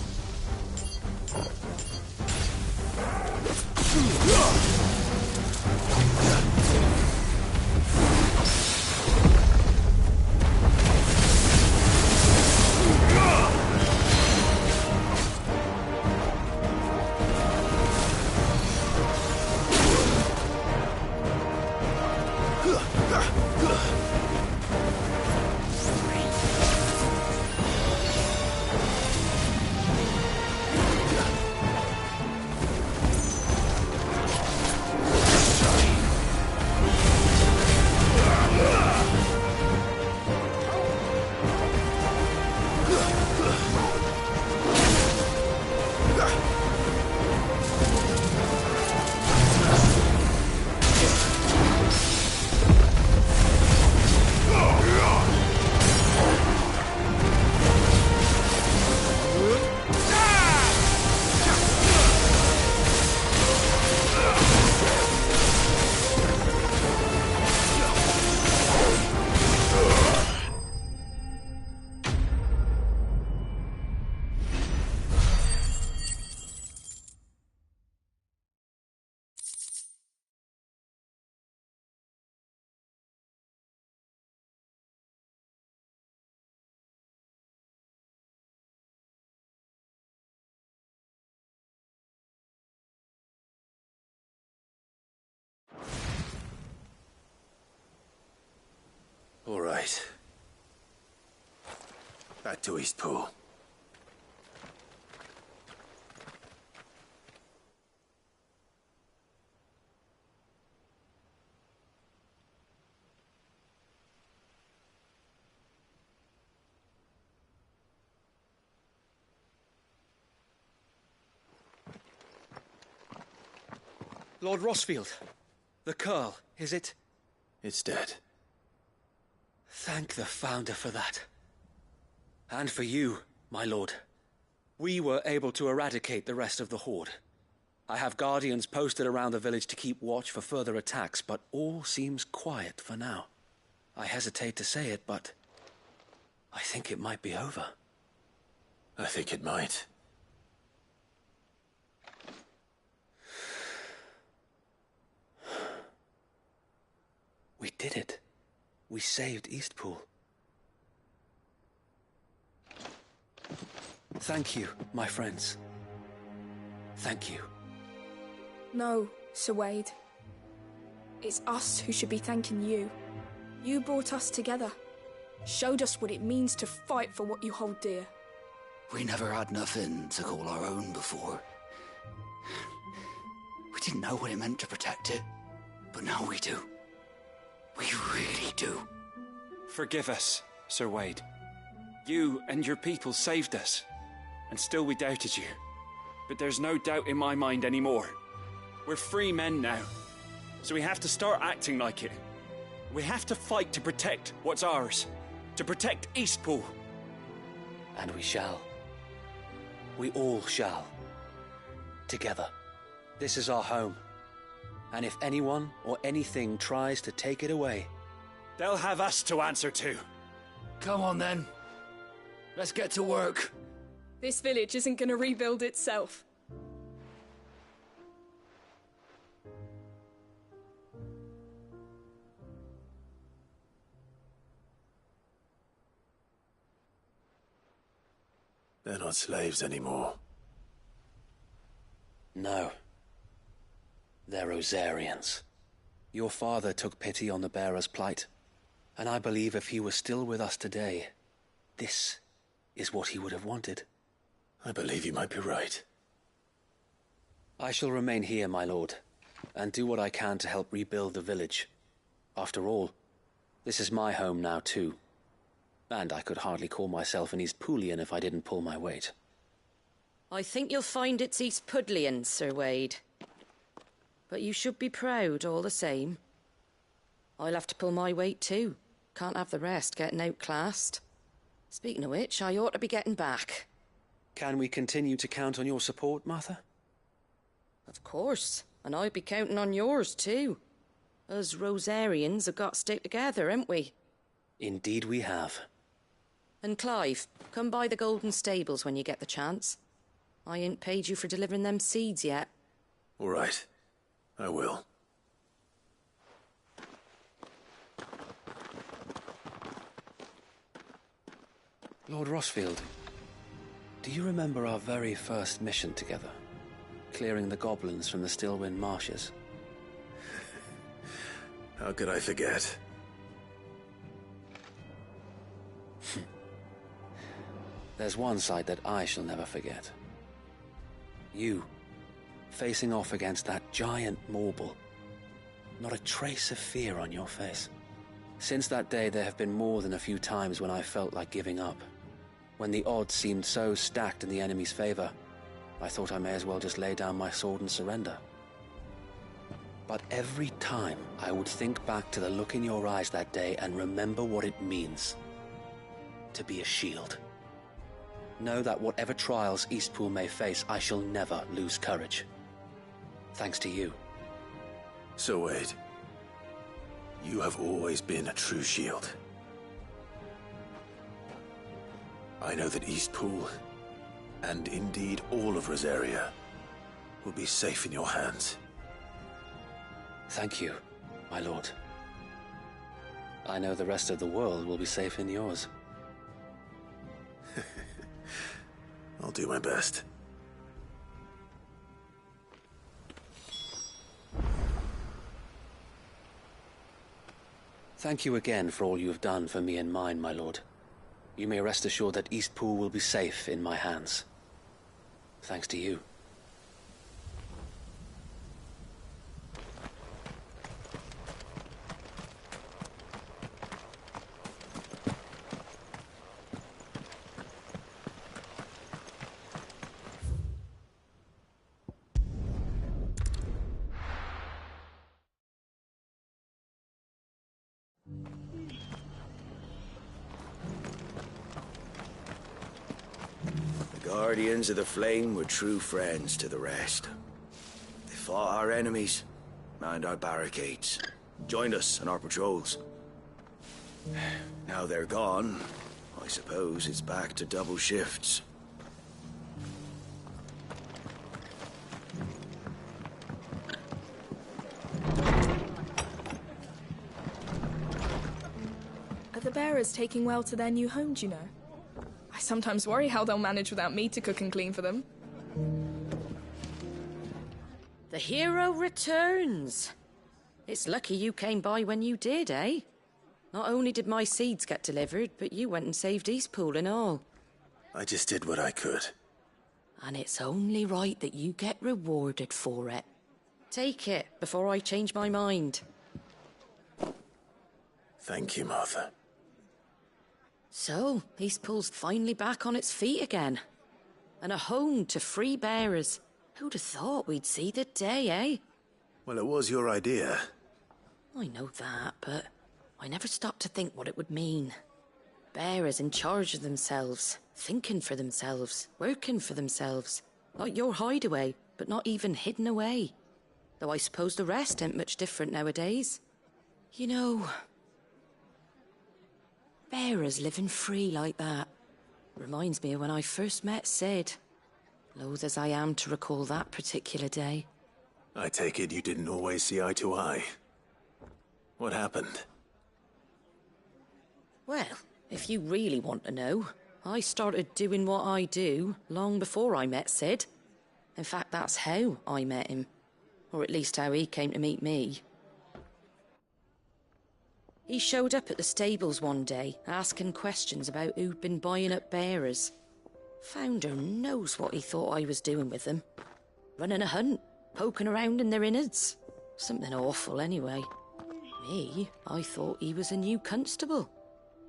All right. Back to Eastpool. Lord Rossfield, the Curl, is it? It's dead. Thank the Founder for that. And for you, my lord. We were able to eradicate the rest of the Horde. I have guardians posted around the village to keep watch for further attacks, but all seems quiet for now. I hesitate to say it, but I think it might be over. I think it might. We did it. We saved Eastpool. Thank you, my friends. Thank you. No, Sir Wade. It's us who should be thanking you. You brought us together. Showed us what it means to fight for what you hold dear. We never had nothing to call our own before. We didn't know what it meant to protect it, but now we do. We really do. Forgive us, Sir Wade. You and your people saved us, and still we doubted you. But there's no doubt in my mind anymore. We're free men now, so we have to start acting like it. We have to fight to protect what's ours, to protect Eastpool. And we shall. We all shall. Together. This is our home. And if anyone or anything tries to take it away, they'll have us to answer to. Come on then. Let's get to work. This village isn't gonna rebuild itself. They're not slaves anymore. No. They're Rosarians. Your father took pity on the bearer's plight, and I believe if he was still with us today, this is what he would have wanted. I believe you might be right. I shall remain here, my lord, and do what I can to help rebuild the village. After all, this is my home now too. And I could hardly call myself an East Poolian if I didn't pull my weight. I think you'll find it's East Pudlian, Sir Wade. But you should be proud all the same. I'll have to pull my weight too. Can't have the rest getting outclassed. Speaking of which, I ought to be getting back. Can we continue to count on your support, Martha? Of course, and I'll be counting on yours too. Us Rosarians have got to stick together, haven't we? Indeed we have. And Clive, come by the Golden Stables when you get the chance. I ain't paid you for delivering them seeds yet. All right. I will. Lord Rossfield, do you remember our very first mission together? Clearing the goblins from the Stillwind marshes? How could I forget? There's one sight that I shall never forget. You, facing off against that giant Morble. Not a trace of fear on your face. Since that day, there have been more than a few times when I felt like giving up. When the odds seemed so stacked in the enemy's favor, I thought I may as well just lay down my sword and surrender. But every time, I would think back to the look in your eyes that day and remember what it means to be a shield. Know that whatever trials Eastpool may face, I shall never lose courage. Thanks to you. Sir Wade, you have always been a true shield. I know that Eastpool, and indeed all of Rosaria, will be safe in your hands. Thank you, my lord. I know the rest of the world will be safe in yours. I'll do my best. Thank you again for all you have done for me and mine, my lord. You may rest assured that Eastpool will be safe in my hands. Thanks to you. Guardians of the Flame were true friends to the rest. They fought our enemies, manned our barricades, joined us in our patrols. Now they're gone, I suppose it's back to double shifts. Are the bearers taking well to their new home, do you know? I sometimes worry how they'll manage without me to cook and clean for them. The hero returns. It's lucky you came by when you did, eh? Not only did my seeds get delivered, but you went and saved Eastpool and all. I just did what I could. And it's only right that you get rewarded for it. Take it before I change my mind. Thank you, Martha. So, Eastpool's finally back on its feet again. And a home to free bearers. Who'd have thought we'd see the day, eh? Well, it was your idea. I know that, but I never stopped to think what it would mean. Bearers in charge of themselves, thinking for themselves, working for themselves. Like your hideaway, but not even hidden away. Though I suppose the rest ain't much different nowadays. You know, bearers living free like that reminds me of when I first met Sid. Loath as I am to recall that particular day. I take it you didn't always see eye to eye. What happened? Well, if you really want to know, I started doing what I do long before I met Sid. In fact, that's how I met him. Or at least how he came to meet me. He showed up at the stables one day, asking questions about who'd been buying up bearers. Founder knows what he thought I was doing with them. Running a hunt, poking around in their innards. Something awful, anyway. Me, I thought he was a new constable.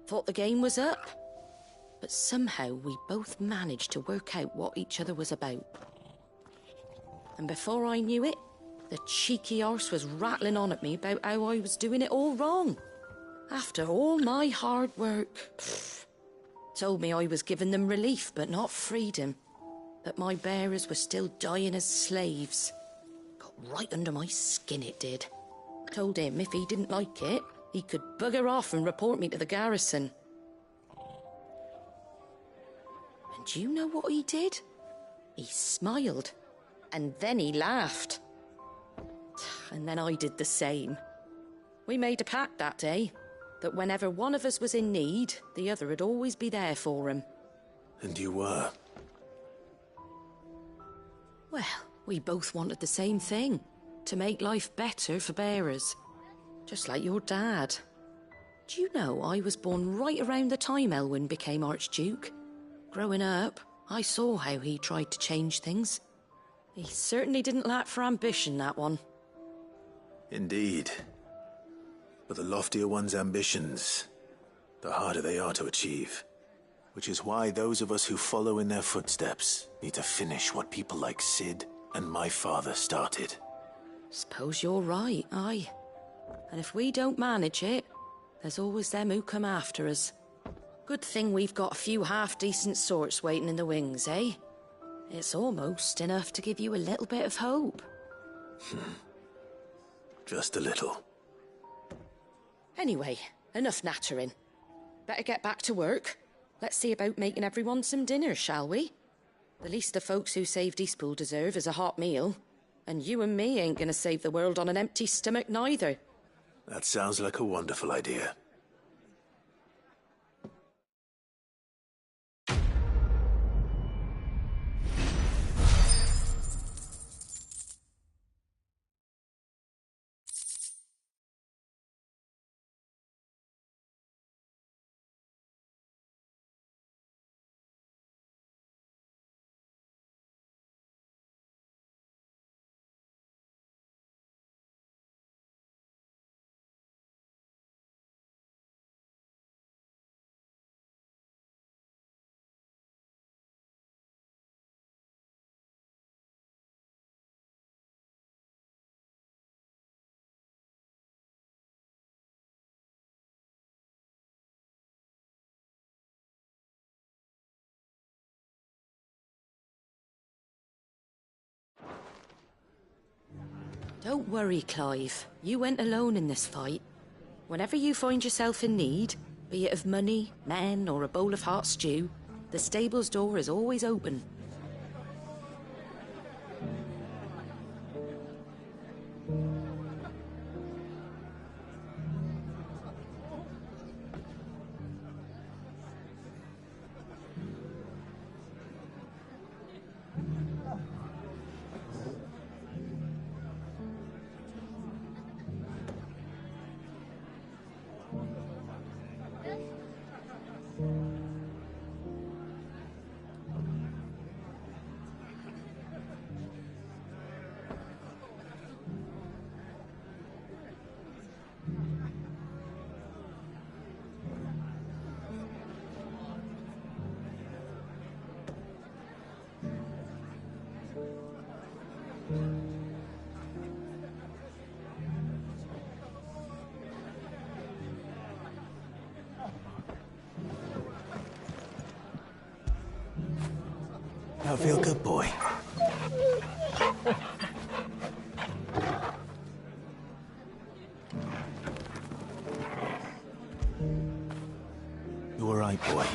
Thought the game was up. But somehow we both managed to work out what each other was about. And before I knew it, the cheeky arse was rattling on at me about how I was doing it all wrong. After all my hard work. Told me I was giving them relief, but not freedom. That my bearers were still dying as slaves. Got right under my skin, it did. Told him if he didn't like it, he could bugger off and report me to the garrison. And do you know what he did? He smiled. And then he laughed. And then I did the same. We made a pact that day, that whenever one of us was in need, the other would always be there for him. And you were? Well, we both wanted the same thing. To make life better for bearers. Just like your dad. Do you know I was born right around the time Elwyn became Archduke? Growing up, I saw how he tried to change things. He certainly didn't lack for ambition, that one. Indeed. But the loftier one's ambitions, the harder they are to achieve. Which is why those of us who follow in their footsteps need to finish what people like Cid and my father started. Suppose you're right, aye. And if we don't manage it, there's always them who come after us. Good thing we've got a few half-decent sorts waiting in the wings, eh? It's almost enough to give you a little bit of hope. Just a little. Anyway, enough nattering. Better get back to work. Let's see about making everyone some dinner, shall we? The least the folks who saved Eastpool deserve is a hot meal. And you and me ain't gonna save the world on an empty stomach neither. That sounds like a wonderful idea. Don't worry, Clive. You went alone in this fight. Whenever you find yourself in need, be it of money, men, or a bowl of hot stew, the stable's door is always open. Now feel good, boy. You all right, boy?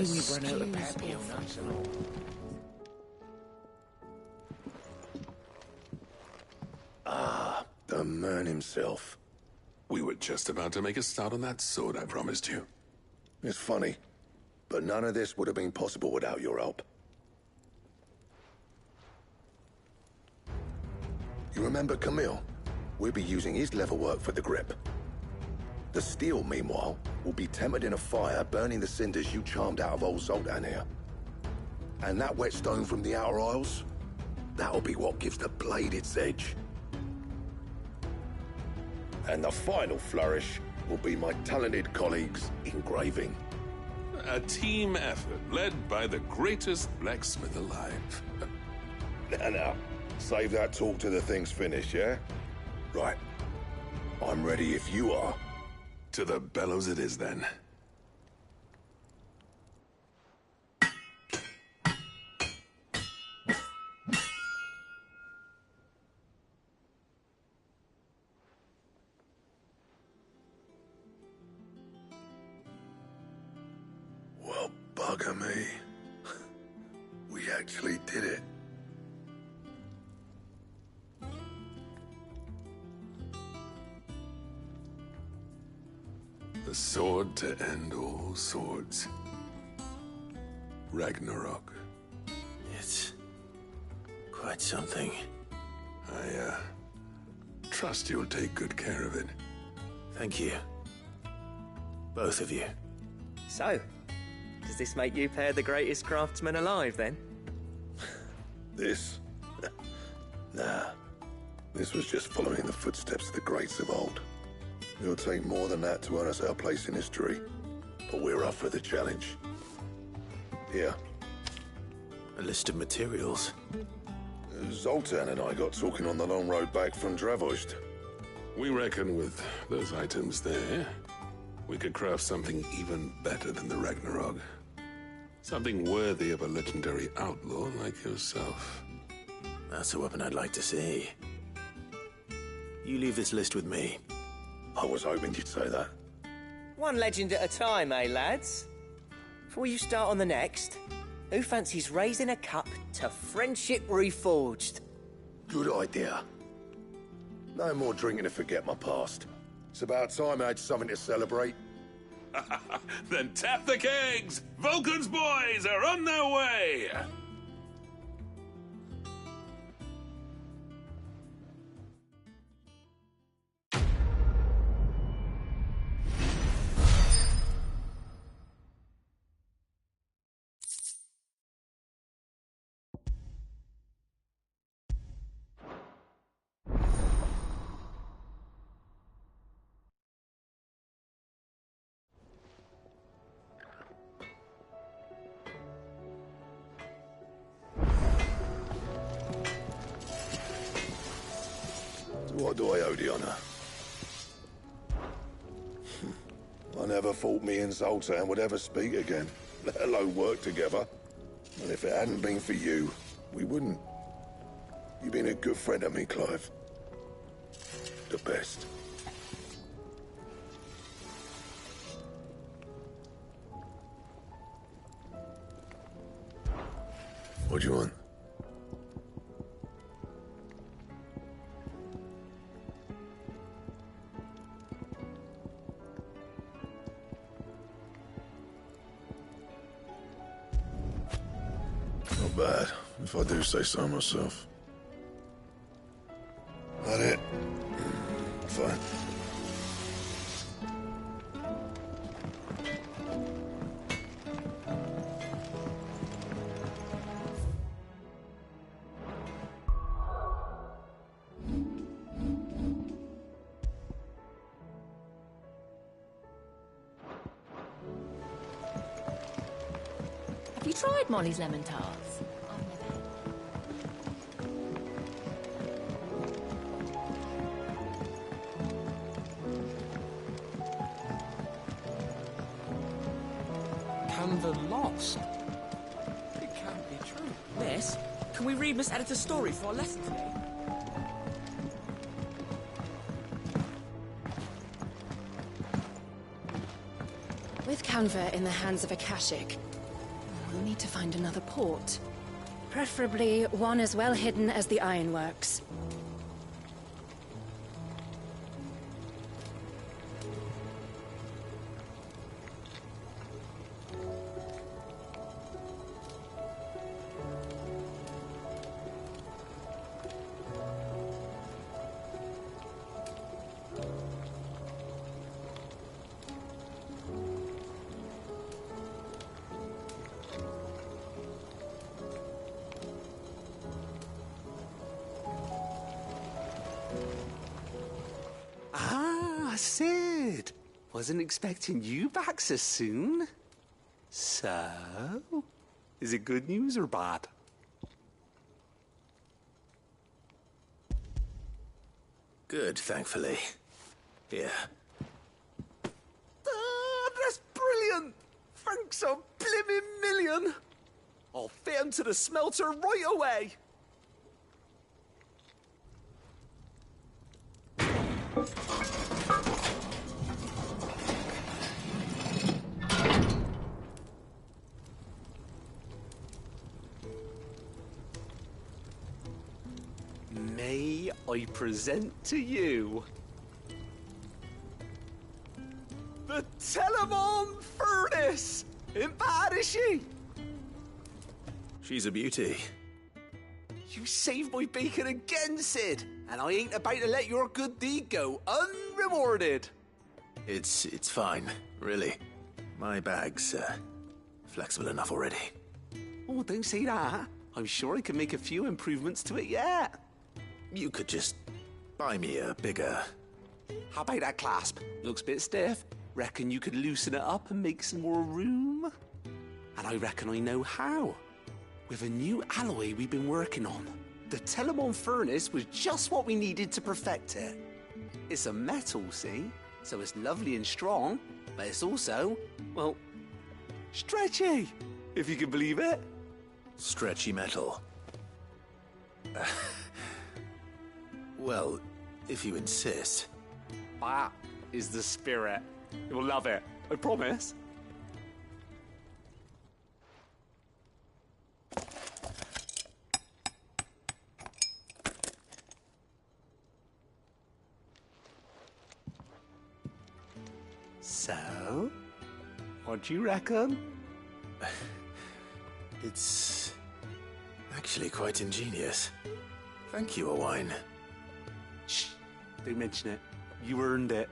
me we've run out of Peppy on us. Ah, the man himself. We were just about to make a start on that sword I promised you. It's funny, but none of this would have been possible without your help. You remember Camille? We'll be using his leather work for the grip. The steel, meanwhile, will be tempered in a fire, burning the cinders you charmed out of old Zoltan here. And that whetstone from the Outer Isles? That'll be what gives the blade its edge. And the final flourish will be my talented colleagues' engraving. A team effort led by the greatest blacksmith alive. Now, save that talk till the thing's finished, yeah? Right. I'm ready if you are. To the bellows it is, then. Well, bugger me. We actually did it. The sword to end all swords. Ragnarok. It's quite something. I, trust you'll take good care of it. Thank you. Both of you. So, does this make you pair the greatest craftsman alive, then? This? Nah. This was just following the footsteps of the greats of old. It'll take more than that to earn us our place in history. But we're up for the challenge. Here. A list of materials. Zoltan and I got talking on the long road back from Dravost. We reckon with those items there, we could craft something even better than the Ragnarok. Something worthy of a legendary outlaw like yourself. That's a weapon I'd like to see. You leave this list with me. I was hoping you'd say that. One legend at a time, eh, lads? Before you start on the next, who fancies raising a cup to friendship reforged? Good idea. No more drinking to forget my past. It's about time I had something to celebrate. Then tap the kegs! Vulcan's boys are on their way! What do I owe the honor? I never thought me and Zoltan would ever speak again, let alone work together. And if it hadn't been for you, we wouldn't. You've been a good friend to me, Clive. The best. What do you want? Not bad, if I do say so myself. That it? Fine. Have you tried Molly's lemon tarts? Canva lost? It can't be true. Miss, can we read Miss Editor's story for our lesson today? With Canva in the hands of Akashic, need to find another port. Preferably one as well hidden as the ironworks. Sid! Wasn't expecting you back so soon. So, is it good news or bad? Good, thankfully. Here. That's brilliant! Thanks a blimmin' million! I'll fit 'em to the smelter right away! May I present to you the Telemon Furnace! Ain't bad, is she? She's a beauty. You saved my bacon again, Sid, and I ain't about to let your good deed go unrewarded. It's fine, really. My bag's flexible enough already. Oh, don't say that. I'm sure I can make a few improvements to it yet. You could just buy me a bigger... How about that clasp? Looks a bit stiff. Reckon you could loosen it up and make some more room? And I reckon I know how. With a new alloy we've been working on. The Telemon Furnace was just what we needed to perfect it. It's a metal, see? So it's lovely and strong, but it's also, well, stretchy, if you can believe it. Stretchy metal. Well, if you insist. That is the spirit. You'll love it, I promise. So, what do you reckon? It's actually quite ingenious. Thank you, Owain. Shh, don't mention it. You earned it.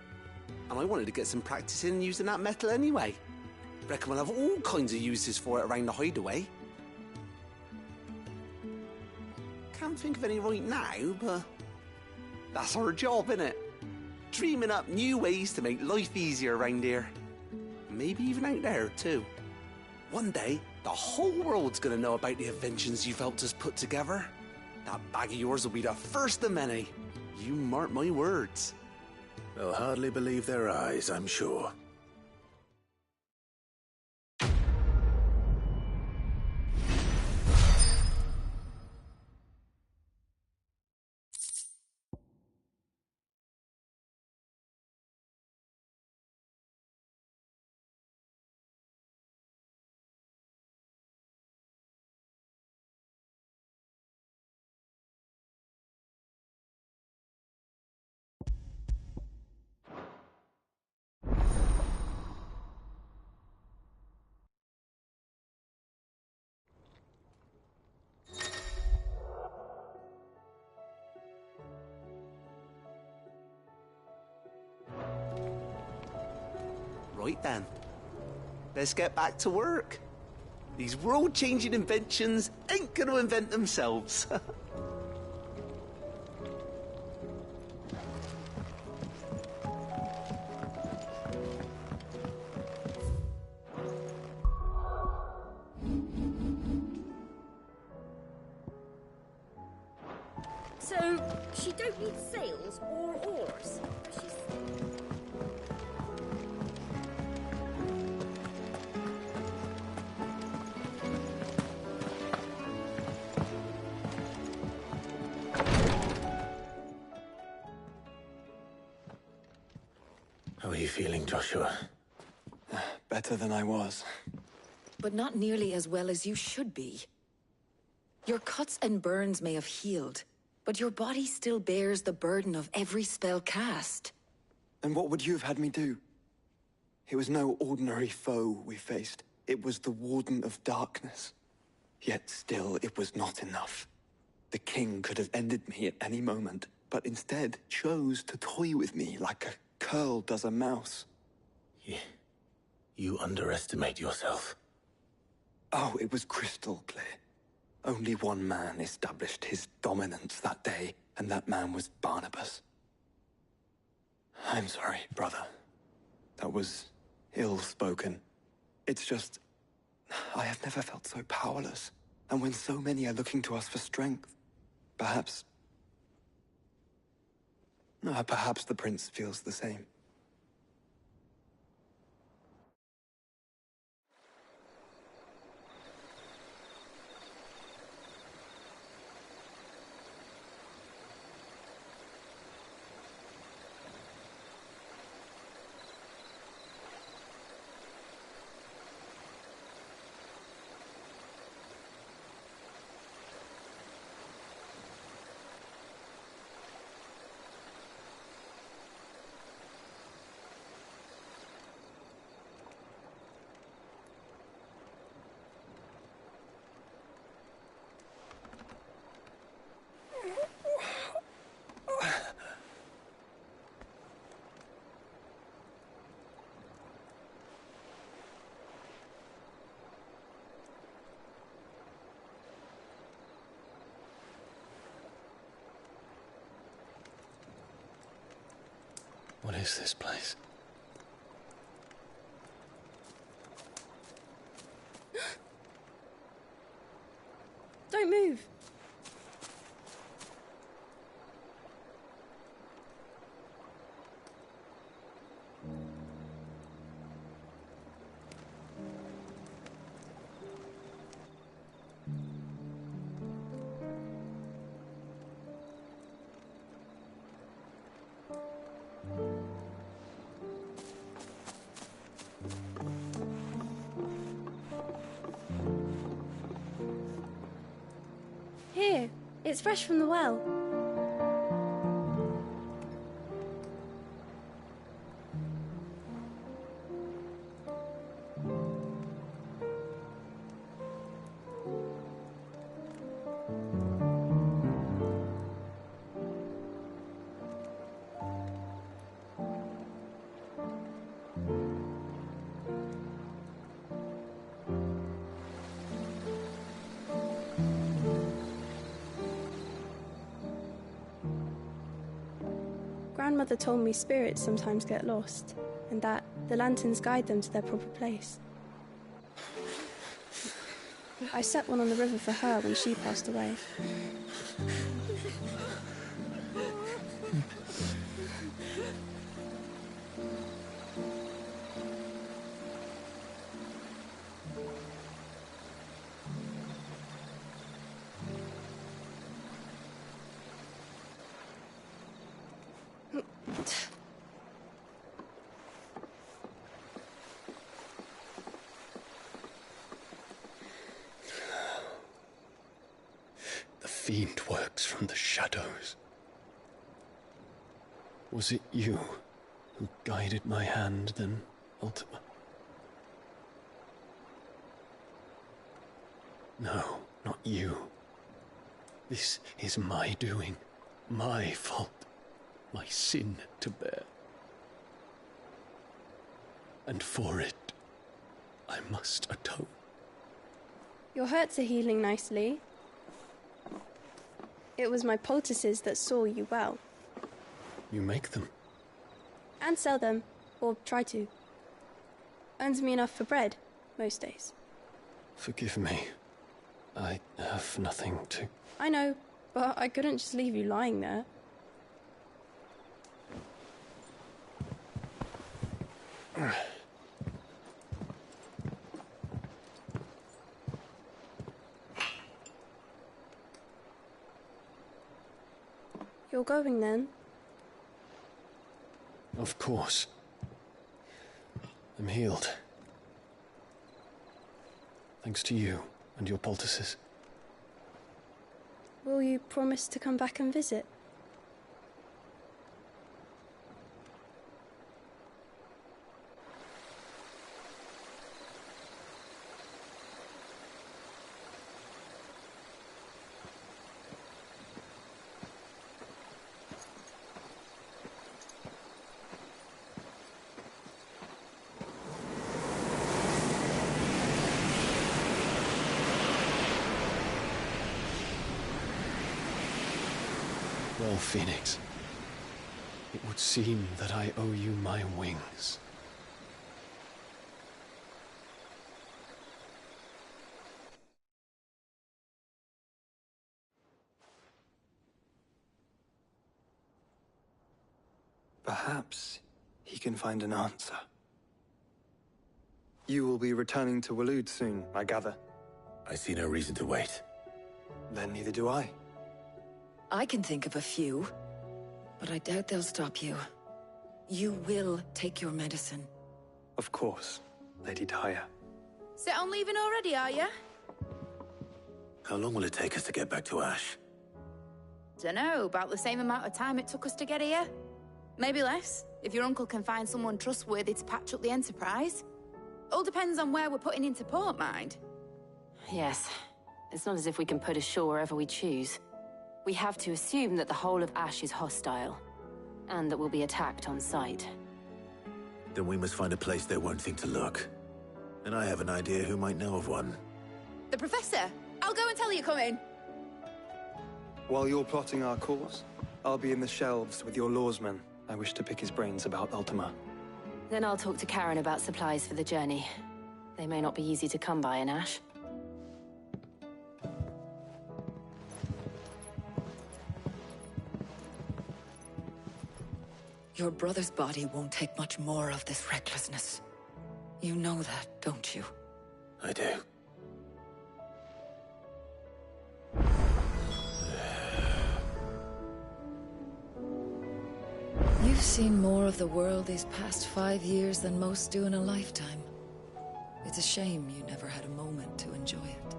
And I wanted to get some practice in using that metal anyway. Reckon we'll have all kinds of uses for it around the hideaway. Can't think of any right now, but that's our job, innit? Dreaming up new ways to make life easier around here. Maybe even out there, too. One day, the whole world's gonna know about the inventions you've helped us put together. That bag of yours will be the first of many. You mark my words. They'll hardly believe their eyes, I'm sure. Right then, let's get back to work. These world-changing inventions ain't gonna invent themselves. So, she don't need sails or oars. She's... How are you feeling, Joshua? Better than I was. but not nearly as well as you should be. Your cuts and burns may have healed, but your body still bears the burden of every spell cast. And what would you have had me do? It was no ordinary foe we faced. It was the Warden of Darkness. Yet still, it was not enough. The king could have ended me at any moment, but instead chose to toy with me like a curl does a mouse. You underestimate yourself. Oh, it was crystal clear. Only one man established his dominance that day, and that man was Barnabas. I'm sorry, brother. That was ill-spoken. It's just, I have never felt so powerless. And when so many are looking to us for strength, perhaps the prince feels the same. What is this place? Don't move. Here, it's fresh from the well. Grandmother told me spirits sometimes get lost, and that the lanterns guide them to their proper place. I set one on the river for her when she passed away. The fiend works from the shadows. Was it you who guided my hand then, Ultima? No, not you. This is my doing, my fault, my sin to bear. And for it, I must atone. Your hurts are healing nicely. It was my poultices that saw you well. You make them? And sell them, or try to. Earns me enough for bread, most days. Forgive me. I have nothing to... I know, but I couldn't just leave you lying there. You're going then? Of course. I'm healed. thanks to you and your poultices. Will you promise to come back and visit? Well, Phoenix, it would seem that I owe you my wings. Perhaps he can find an answer. You will be returning to Waloed soon, I gather. I see no reason to wait. Then neither do I. I can think of a few, but I doubt they'll stop you. You will take your medicine. Of course, Lady Daya. Set on leaving already, are you? How long will it take us to get back to Ash? Dunno, about the same amount of time it took us to get here. Maybe less, if your uncle can find someone trustworthy to patch up the Enterprise. All depends on where we're putting into port, mind. Yes. It's not as if we can put ashore wherever we choose. We have to assume that the whole of Ash is hostile, and that we'll be attacked on sight. Then we must find a place they won't think to look. And I have an idea who might know of one. The Professor! I'll go and tell you come in. While you're plotting our course, I'll be in the shelves with your lawsman. I wish to pick his brains about Ultima. Then I'll talk to Karen about supplies for the journey. They may not be easy to come by in Ash. Your brother's body won't take much more of this recklessness. You know that, don't you? I do. You've seen more of the world these past 5 years than most do in a lifetime. It's a shame you never had a moment to enjoy it.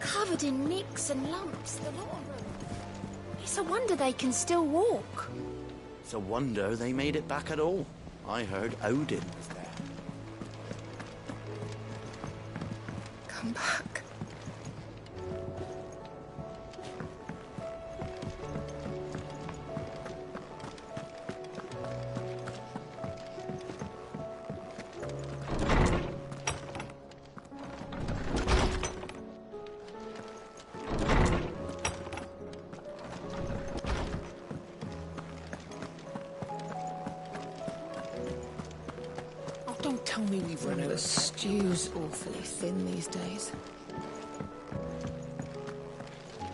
Covered in nicks and lumps, the lot of them. It's a wonder they can still walk. It's a wonder they made it back at all. I heard Odin was there. come back. Don't tell me we've run out. The stew's awfully thin these days.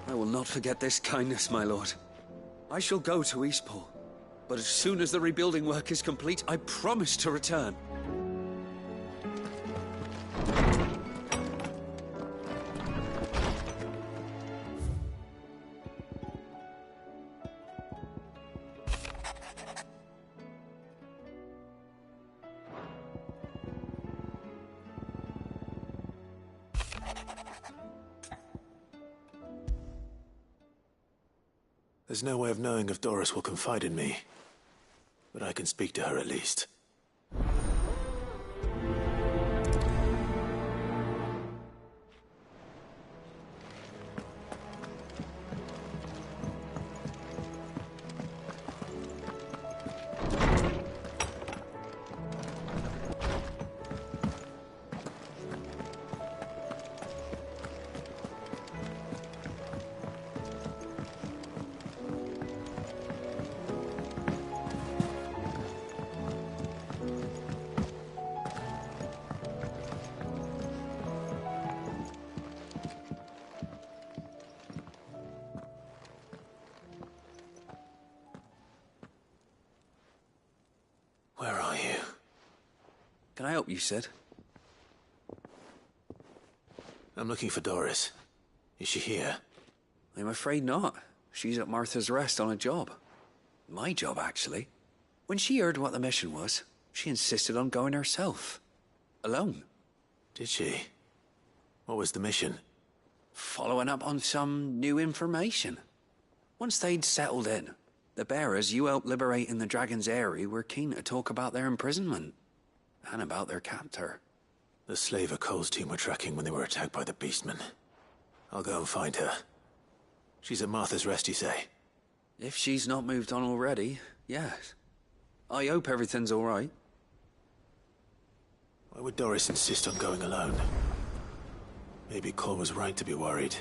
I will not forget this kindness, my lord. I shall go to Eastpool, but as soon as the rebuilding work is complete, I promise to return. There's no way of knowing if Doris will confide in me, but I can speak to her at least. Where are you? Can I help you, Sid? I'm looking for Doris. Is she here? I'm afraid not. She's at Martha's Rest on a job. My job, actually. When she heard what the mission was, she insisted on going herself. Alone. Did she? What was the mission? Following up on some new information. Once they'd settled in, the bearers you helped liberate in the Dragon's Eyrie were keen to talk about their imprisonment. And about their captor. The slaver Cole's team were tracking when they were attacked by the Beastmen. I'll go and find her. She's at Martha's Rest, you say? If she's not moved on already, yes. I hope everything's all right. Why would Doris insist on going alone? Maybe Cole was right to be worried.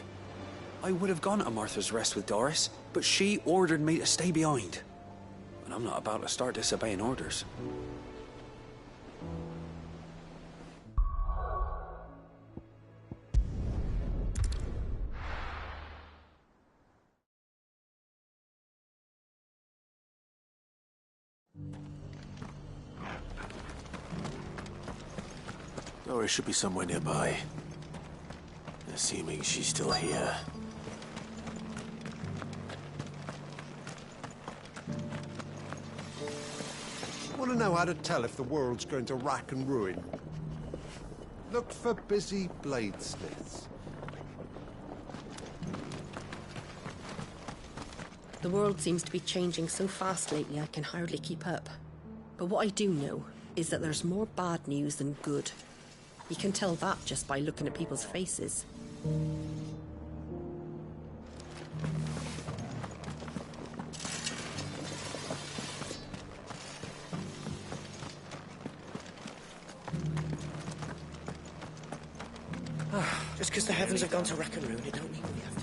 I would have gone to Martha's Rest with Doris, but she ordered me to stay behind. And I'm not about to start disobeying orders. Doris should be somewhere nearby. Assuming she's still here. Want to know how to tell if the world's going to rack and ruin? Look for busy bladesmiths. The world seems to be changing so fast lately I can hardly keep up. But what I do know is that there's more bad news than good. You can tell that just by looking at people's faces. Just because the heavens have gone to rack and ruin, it don't mean we have to.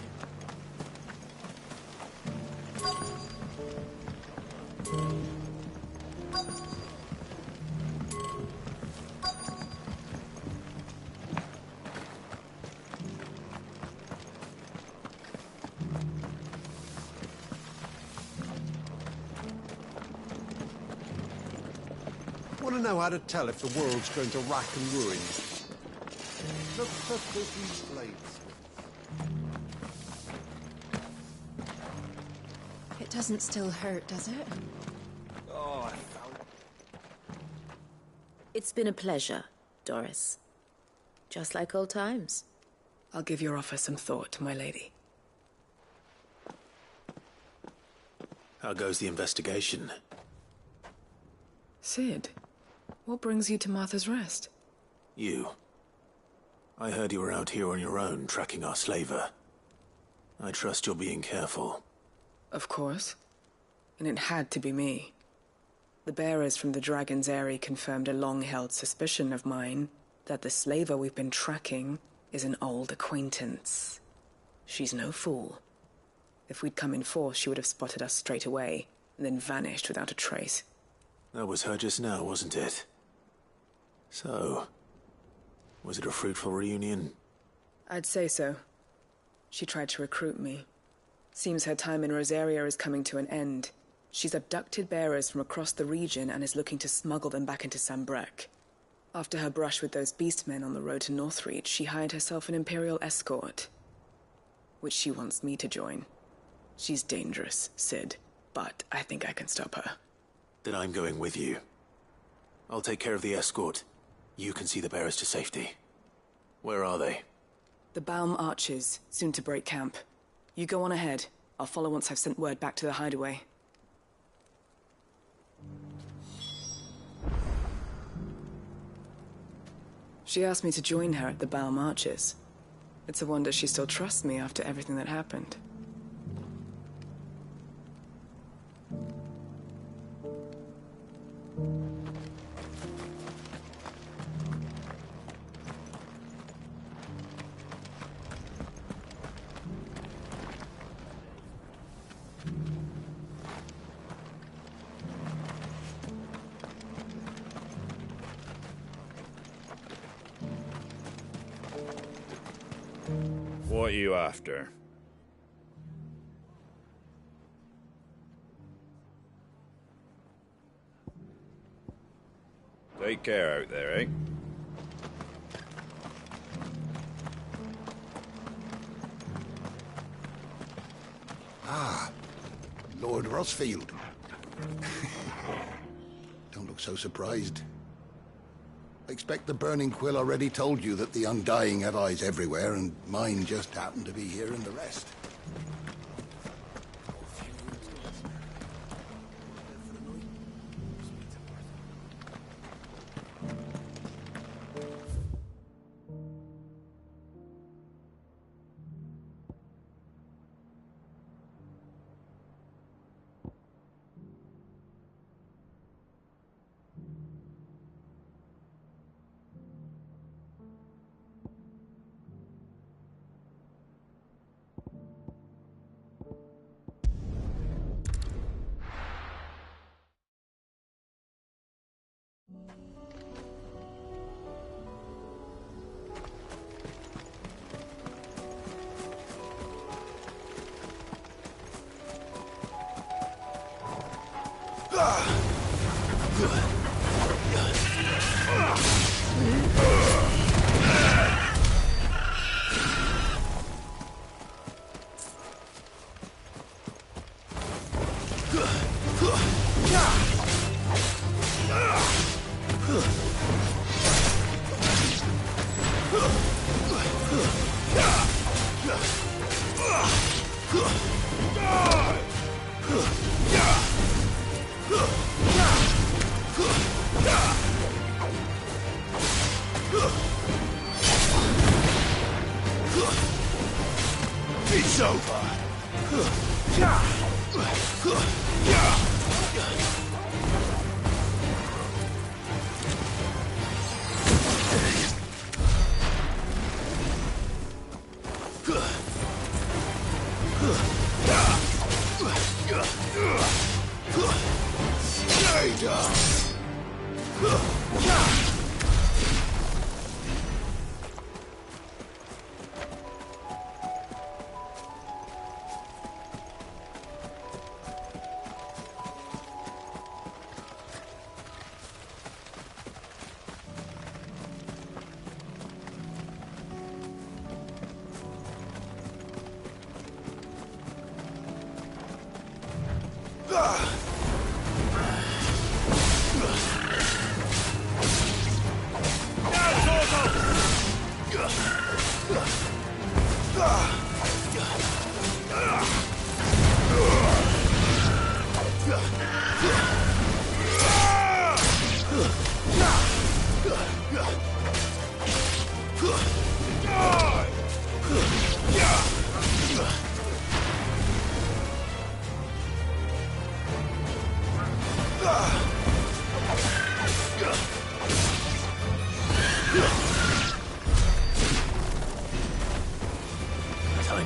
Want to know how to tell if the world's going to rack and ruin? Look for busy bladesmiths. It doesn't still hurt, does it? Oh, I found... It's been a pleasure, Doris. Just like old times. I'll give your offer some thought, my lady. How goes the investigation? Sid, what brings you to Martha's Rest? You. I heard you were out here on your own, tracking our slaver. I trust you're being careful. Of course. And it had to be me. The bearers from the Dragon's Eyrie confirmed a long-held suspicion of mine that the slaver we've been tracking is an old acquaintance. She's no fool. If we'd come in force, she would have spotted us straight away, and then vanished without a trace. That was her just now, wasn't it? So, was it a fruitful reunion? I'd say so. She tried to recruit me. Seems her time in Rosaria is coming to an end. She's abducted bearers from across the region and is looking to smuggle them back into Sambrek. After her brush with those beastmen on the road to Northreach, she hired herself an Imperial escort, which she wants me to join. She's dangerous, Sid, but I think I can stop her. Then I'm going with you. I'll take care of the escort. You can see the bearers to safety. Where are they? The Baum Archers, soon to break camp. You go on ahead. I'll follow once I've sent word back to the hideaway. She asked me to join her at the Baum Archers. It's a wonder she still trusts me after everything that happened. What are you after? Take care out there, eh? Ah, Lord Rossfield. Don't look so surprised. I expect the Burning Quill already told you that the Undying have eyes everywhere, and mine just happened to be here in the rest. It's over. Stay down. Time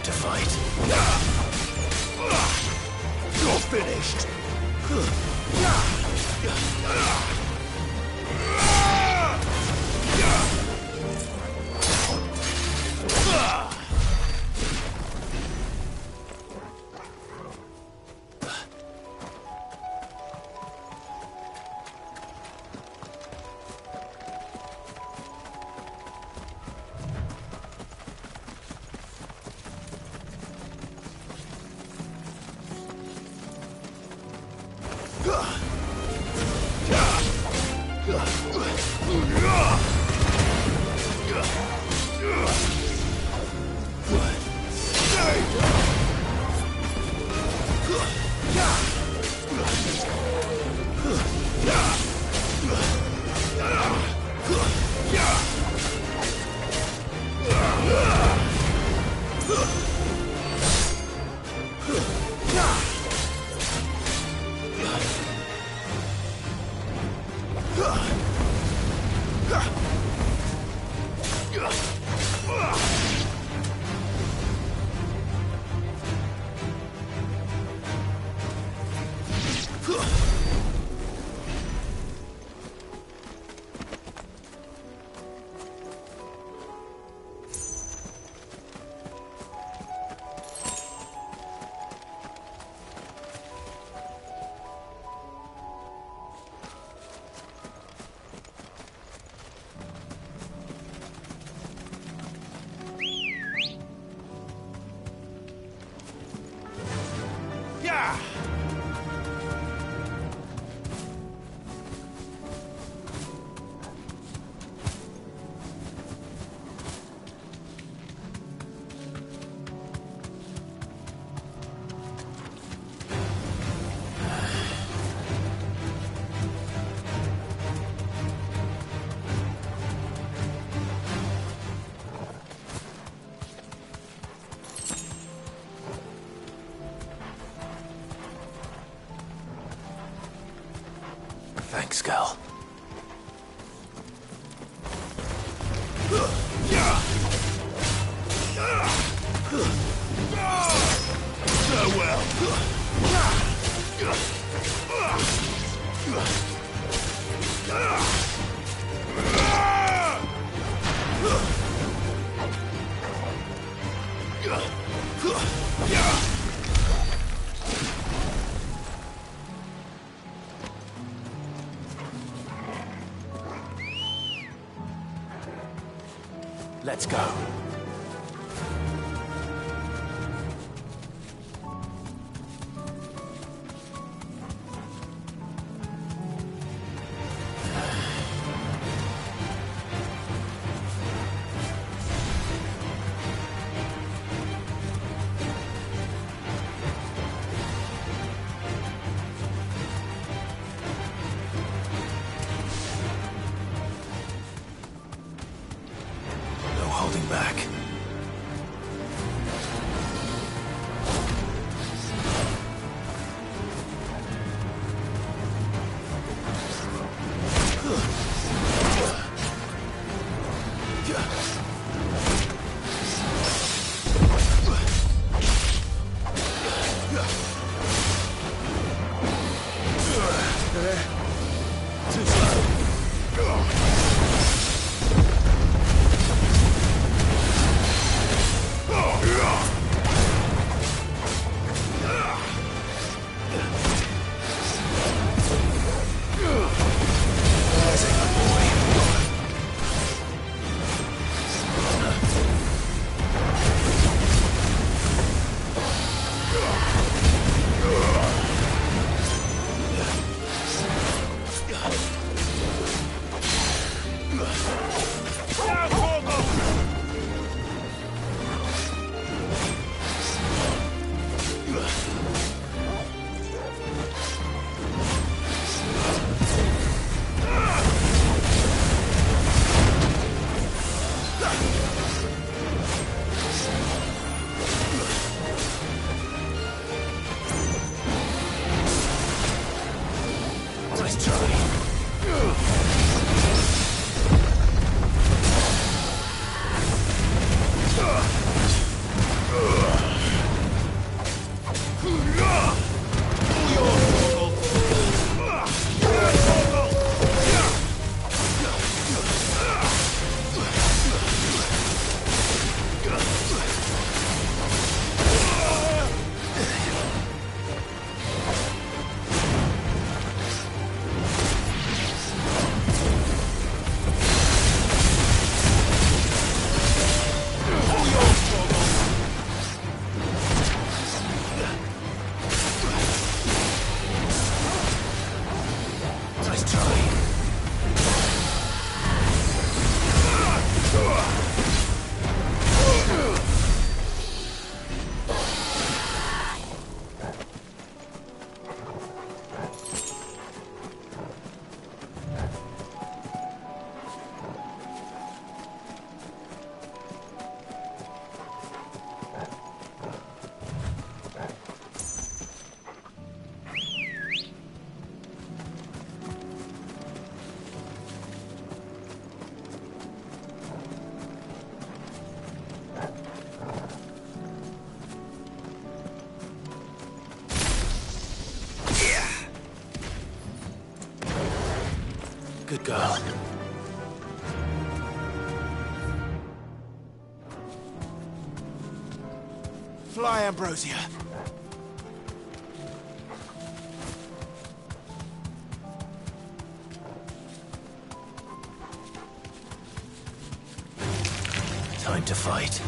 to fight. You're finished. Thanks, girl. Farewell. Let's go. Holding back. Nice try. Good girl. Fly, Ambrosia. Time to fight.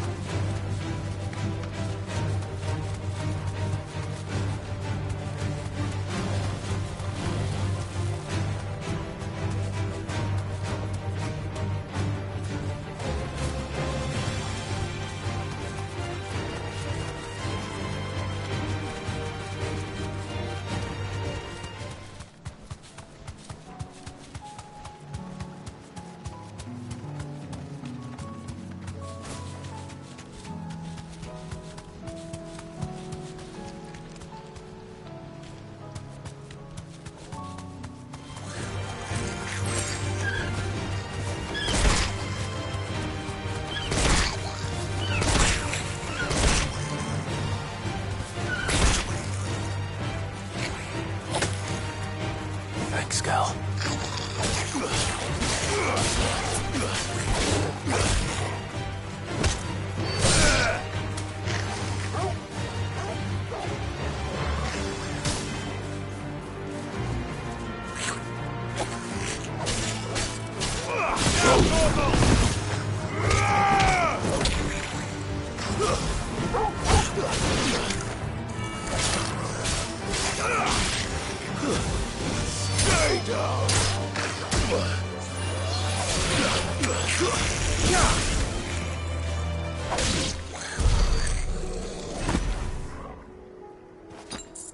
Thanks, Gal. Stay down!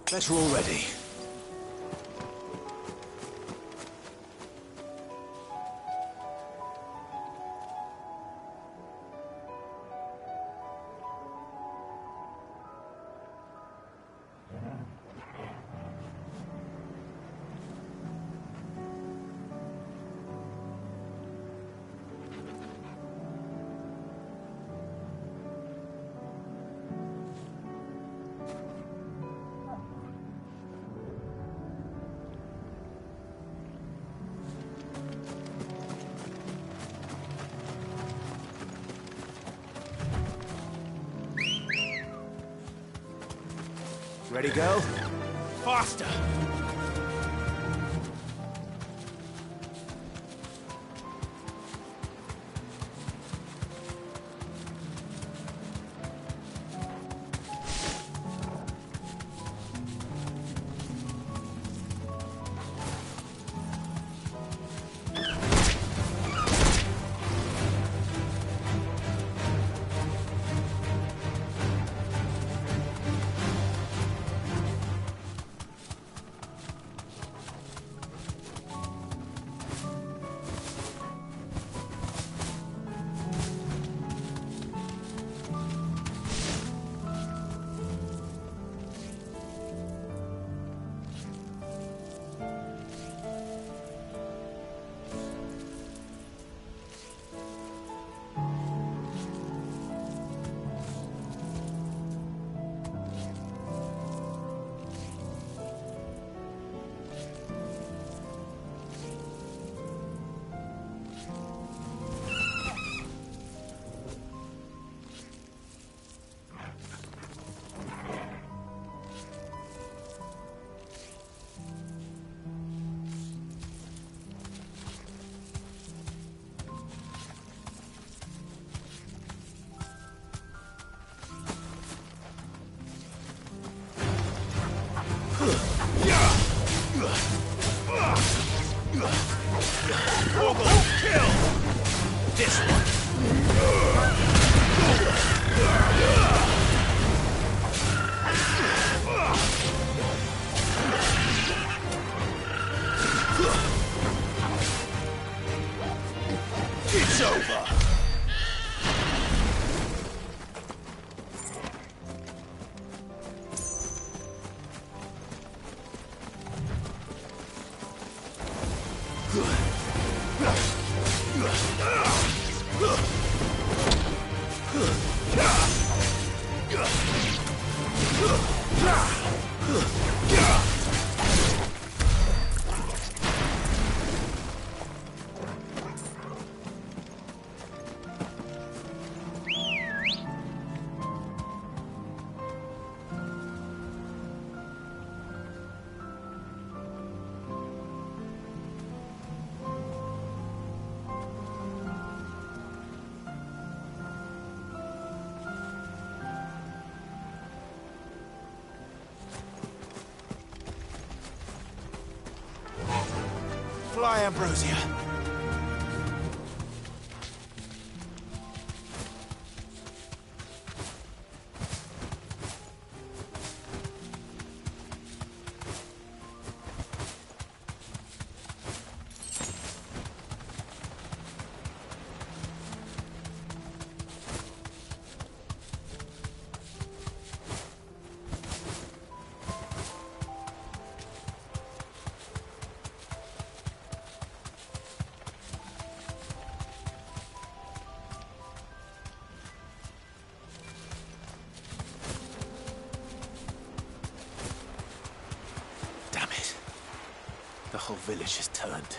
Better already. Ready, girl? Faster! over! Fly, Ambrosia. The whole village has turned.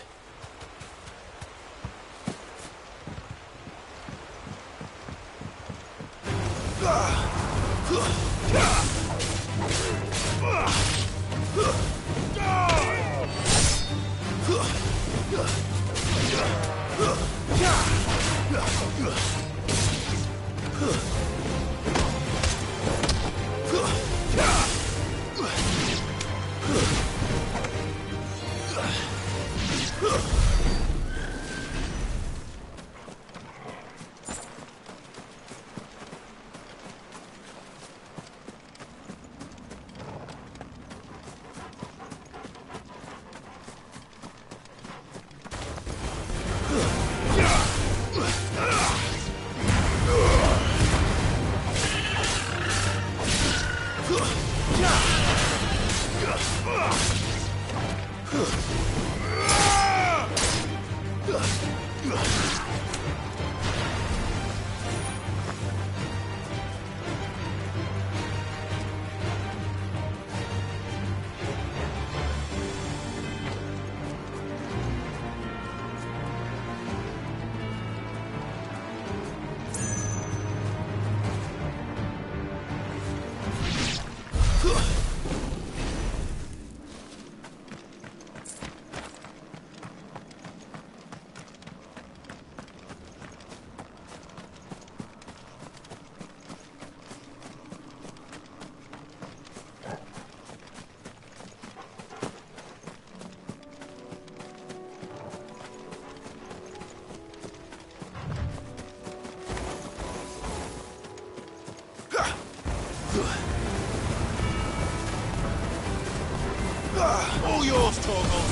All yours, Torgal.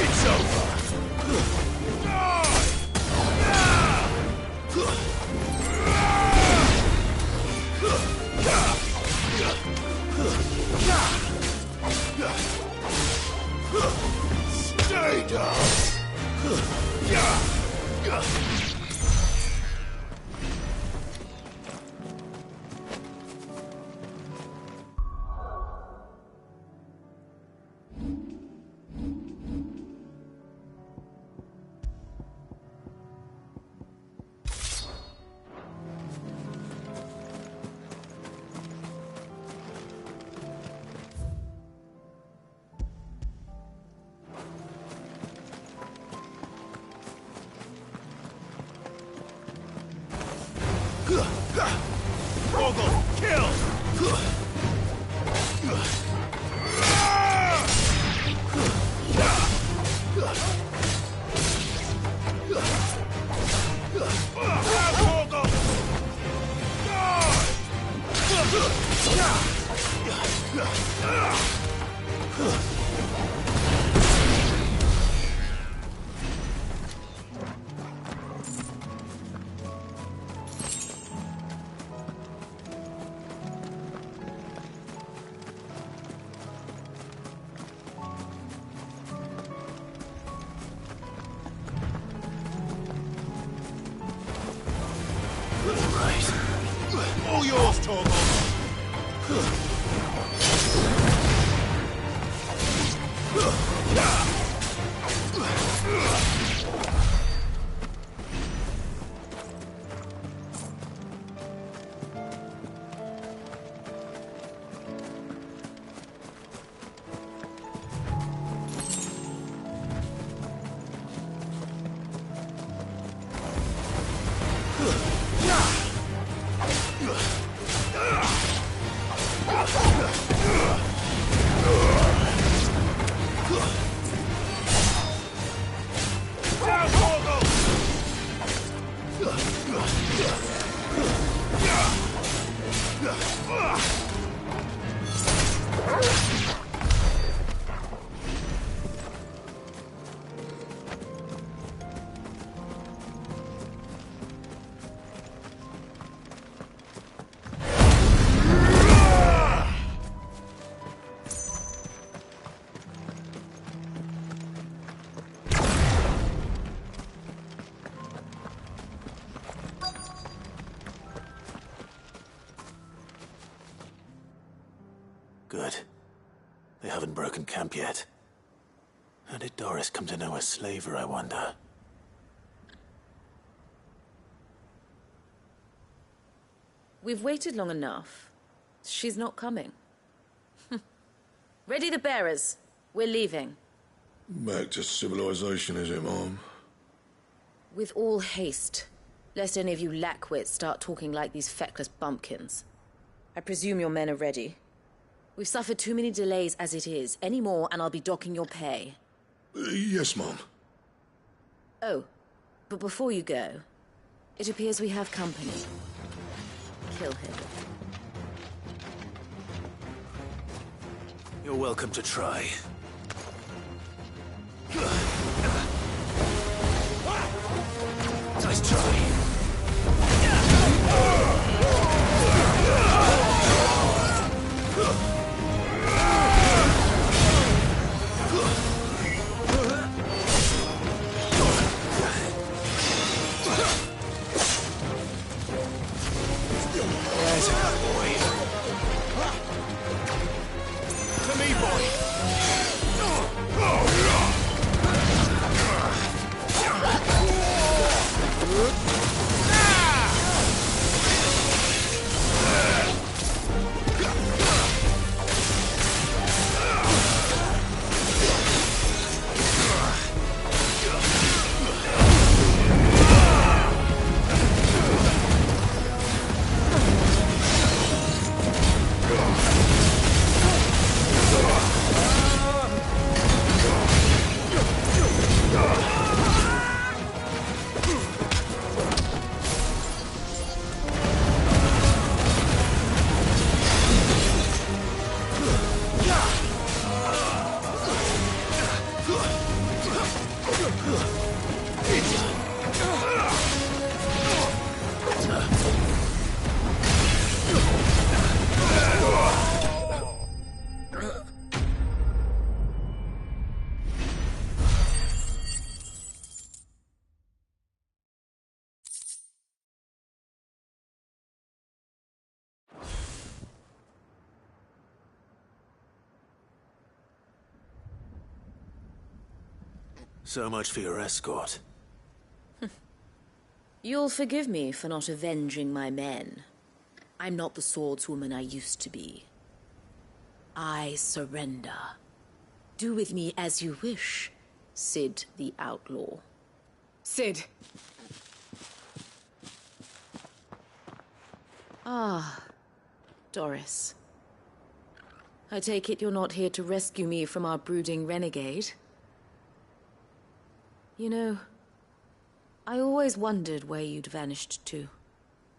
It's over. Stay down. Torgal, kill! All yours, Torgal! Good. They haven't broken camp yet. How did Doris come to know a slaver, I wonder? We've waited long enough. She's not coming. Ready the bearers. We're leaving. Back to civilization, is it, Mom? With all haste. Lest any of you lackwits start talking like these feckless bumpkins. I presume your men are ready. We've suffered too many delays as it is. Any more and I'll be docking your pay. Yes, Mom. Oh, but before you go, it appears we have company. Kill him. You're welcome to try. Nice try. There's a good boy. To me, boy. So much for your escort. You'll forgive me for not avenging my men. I'm not the swordswoman I used to be. I surrender. Do with me as you wish, Cid the Outlaw. Cid! Ah, Doris. I take it you're not here to rescue me from our brooding renegade? You know, I always wondered where you'd vanished to.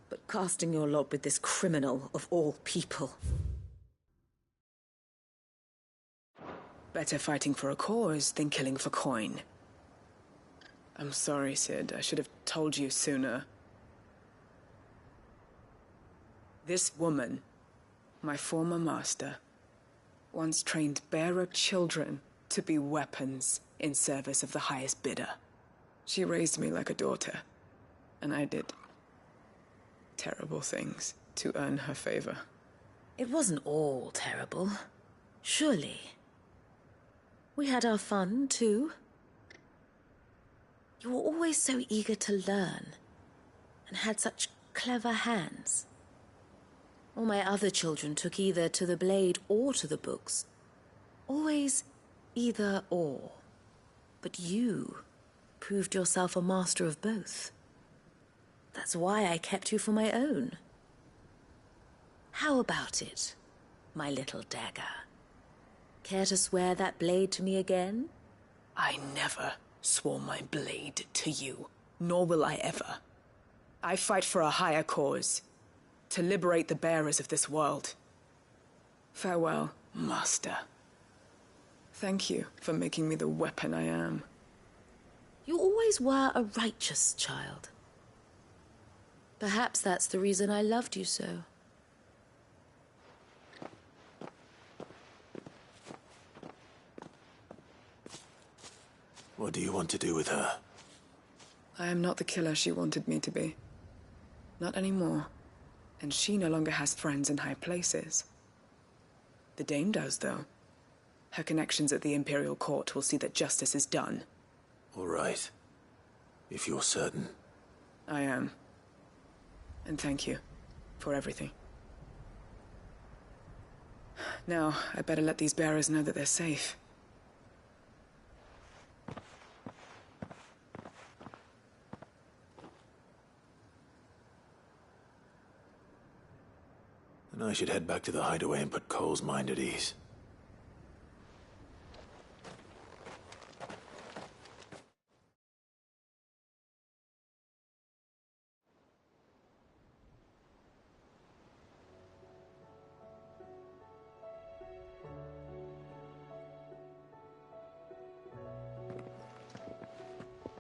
But casting your lot with this criminal of all people... Better fighting for a cause than killing for coin. I'm sorry, Cid. I should have told you sooner. This woman, my former master, once trained bearer children to be weapons in service of the highest bidder. She raised me like a daughter, and I did terrible things to earn her favor. It wasn't all terrible, surely. We had our fun, too. You were always so eager to learn, and had such clever hands. All my other children took either to the blade or to the books. Always either or. But you proved yourself a master of both. That's why I kept you for my own. How about it, my little dagger? Care to swear that blade to me again? I never swore my blade to you, nor will I ever. I fight for a higher cause, to liberate the bearers of this world. Farewell, Master. Thank you for making me the weapon I am. You always were a righteous child. Perhaps that's the reason I loved you so. What do you want to do with her? I am not the killer she wanted me to be. Not anymore. And she no longer has friends in high places. The Dame does, though. Her connections at the Imperial Court will see that justice is done. All right. If you're certain. I am. And thank you for everything. Now, I better let these bearers know that they're safe. Then I should head back to the hideaway and put Cole's mind at ease.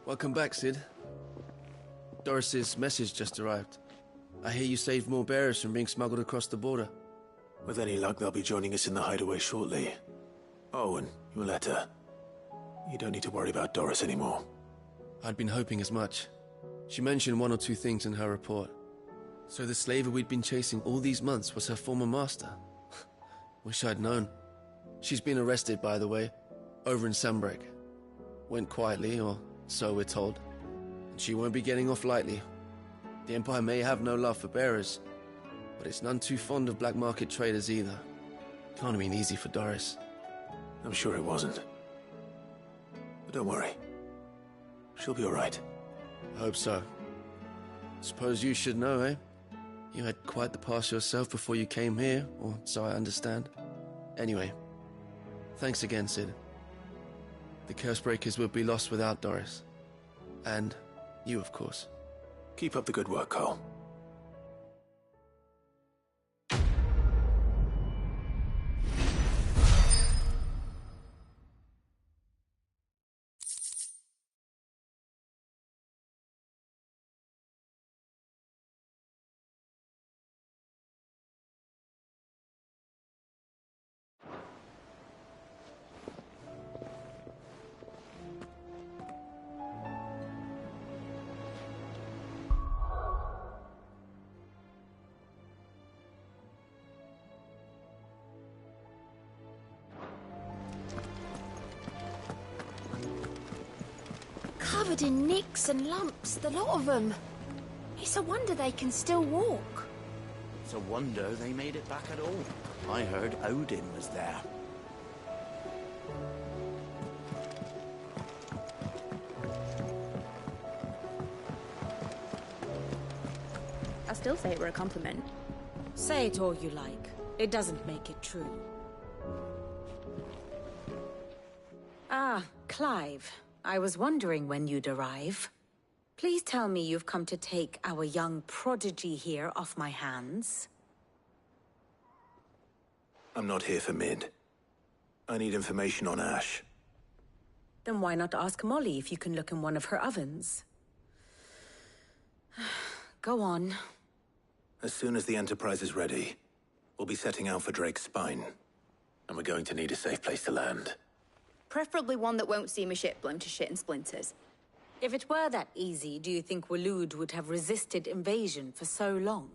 Welcome back, Cid. Doris's message just arrived. I hear you saved more bearers from being smuggled across the border. With any luck, they'll be joining us in the hideaway shortly. Oh, and your letter. You don't need to worry about Doris anymore. I'd been hoping as much. She mentioned one or two things in her report. So the slaver we'd been chasing all these months was her former master. Wish I'd known. She's been arrested, by the way, over in Sunbreak. Went quietly, or so we're told. And she won't be getting off lightly. The Empire may have no love for bearers, but it's none too fond of black market traders either. Can't have been easy for Doris. I'm sure it wasn't. But don't worry. She'll be all right. I hope so. Suppose you should know, eh? You had quite the past yourself before you came here, or so I understand. Anyway, thanks again, Cid. The Cursebreakers would be lost without Doris. And you, of course. Keep up the good work, Cole. covered in nicks and lumps, the lot of them. It's a wonder they can still walk. It's a wonder they made it back at all. I heard Odin was there. I still say it were a compliment. Say it all you like. It doesn't make it true. Ah, Clive. I was wondering when you'd arrive. Please tell me you've come to take our young prodigy here off my hands. I'm not here for Mid. I need information on Ash. Then why not ask Molly if you can look in one of her ovens? Go on. As soon as the Enterprise is ready, we'll be setting out for Drake's Spine. And we're going to need a safe place to land. Preferably one that won't see my ship blown to shit and splinters. If it were that easy, do you think Waloed would have resisted invasion for so long?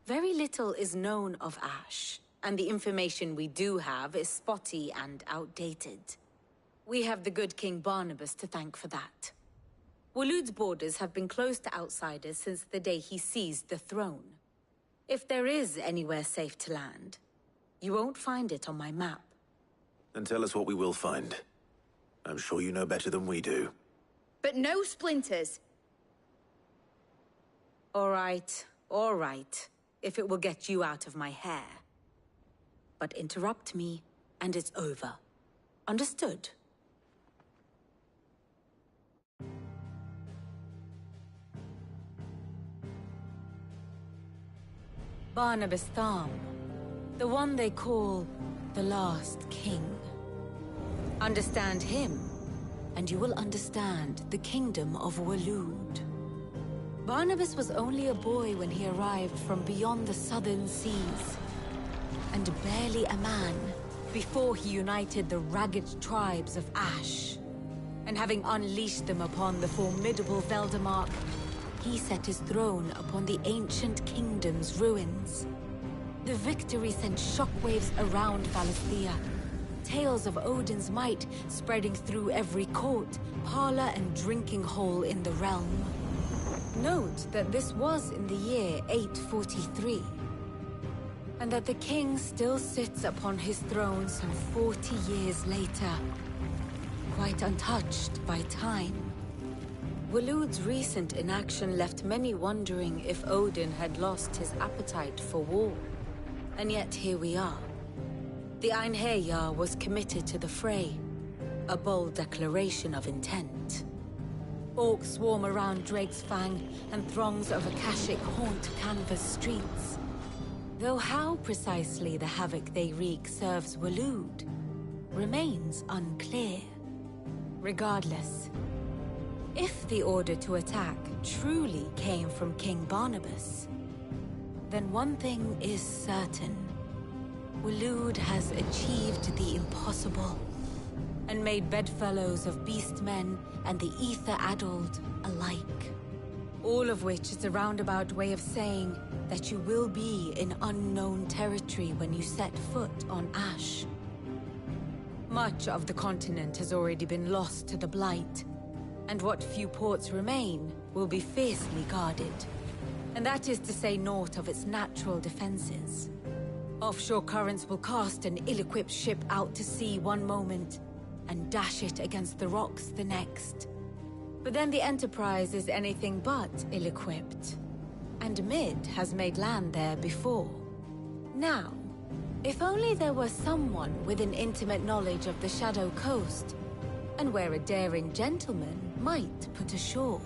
Very little is known of Ash, and the information we do have is spotty and outdated. We have the good King Barnabas to thank for that. Waloed's borders have been closed to outsiders since the day he seized the throne. If there is anywhere safe to land, you won't find it on my map. Then tell us what we will find. I'm sure you know better than we do. But no splinters! All right. If it will get you out of my hair. But interrupt me, and it's over. Understood? Barnabas Tharm, the one they call the Last King. Understand him, and you will understand the kingdom of Waloed. Barnabas was only a boy when he arrived from beyond the southern seas, and barely a man before he united the ragged tribes of Ash. And having unleashed them upon the formidable Veldamark, he set his throne upon the ancient kingdom's ruins. The victory sent shockwaves around Valisthea, tales of Odin's might spreading through every court, parlor, and drinking hole in the realm. Note that this was in the year 843, and that the king still sits upon his throne some 40 years later, quite untouched by time. Waloed's recent inaction left many wondering if Odin had lost his appetite for war. And yet here we are. The Einherjar was committed to the fray, a bold declaration of intent. Orcs swarm around Drake's Fang, and throngs of Akashic haunt Canvas streets. Though how precisely the havoc they wreak serves Waloed remains unclear. Regardless, if the order to attack truly came from King Barnabas, then one thing is certain. Waloed has achieved the impossible, and made bedfellows of beastmen and the ether-addled alike. All of which is a roundabout way of saying that you will be in unknown territory when you set foot on Ash. Much of the continent has already been lost to the Blight, and what few ports remain will be fiercely guarded. And that is to say naught of its natural defenses. Offshore currents will cast an ill-equipped ship out to sea one moment, and dash it against the rocks the next. But then the Enterprise is anything but ill-equipped. And Mid has made land there before. Now, if only there were someone with an intimate knowledge of the Shadow Coast, and where a daring gentleman might put ashore.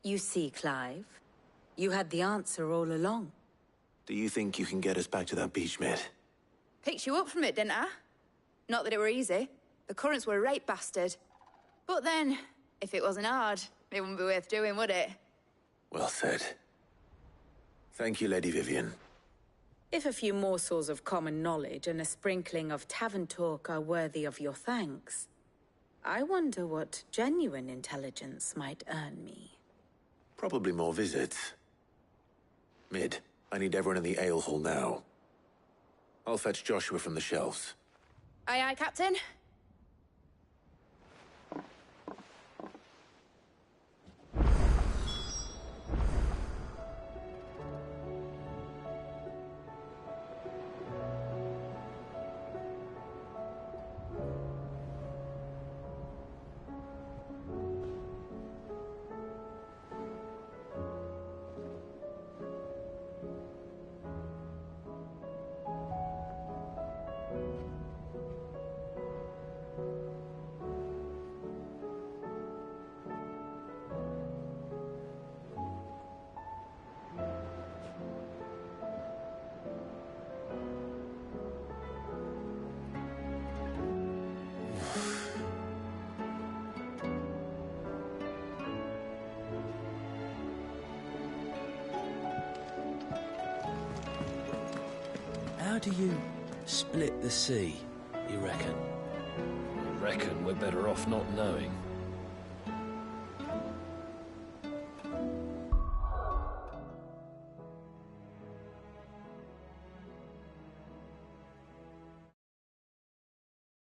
You see, Clive, you had the answer all along. Do you think you can get us back to that beach, Mid? Picked you up from it, didn't I? Not that it were easy. The currents were a right bastard. But then, if it wasn't hard, it wouldn't be worth doing, would it? Well said. Thank you, Lady Vivian. If a few morsels of common knowledge and a sprinkling of tavern talk are worthy of your thanks, I wonder what genuine intelligence might earn me. Probably more visits. Mid, I need everyone in the ale hall now. I'll fetch Joshua from the shelves. Aye, aye, Captain. How do you split the sea, you reckon? I reckon we're better off not knowing.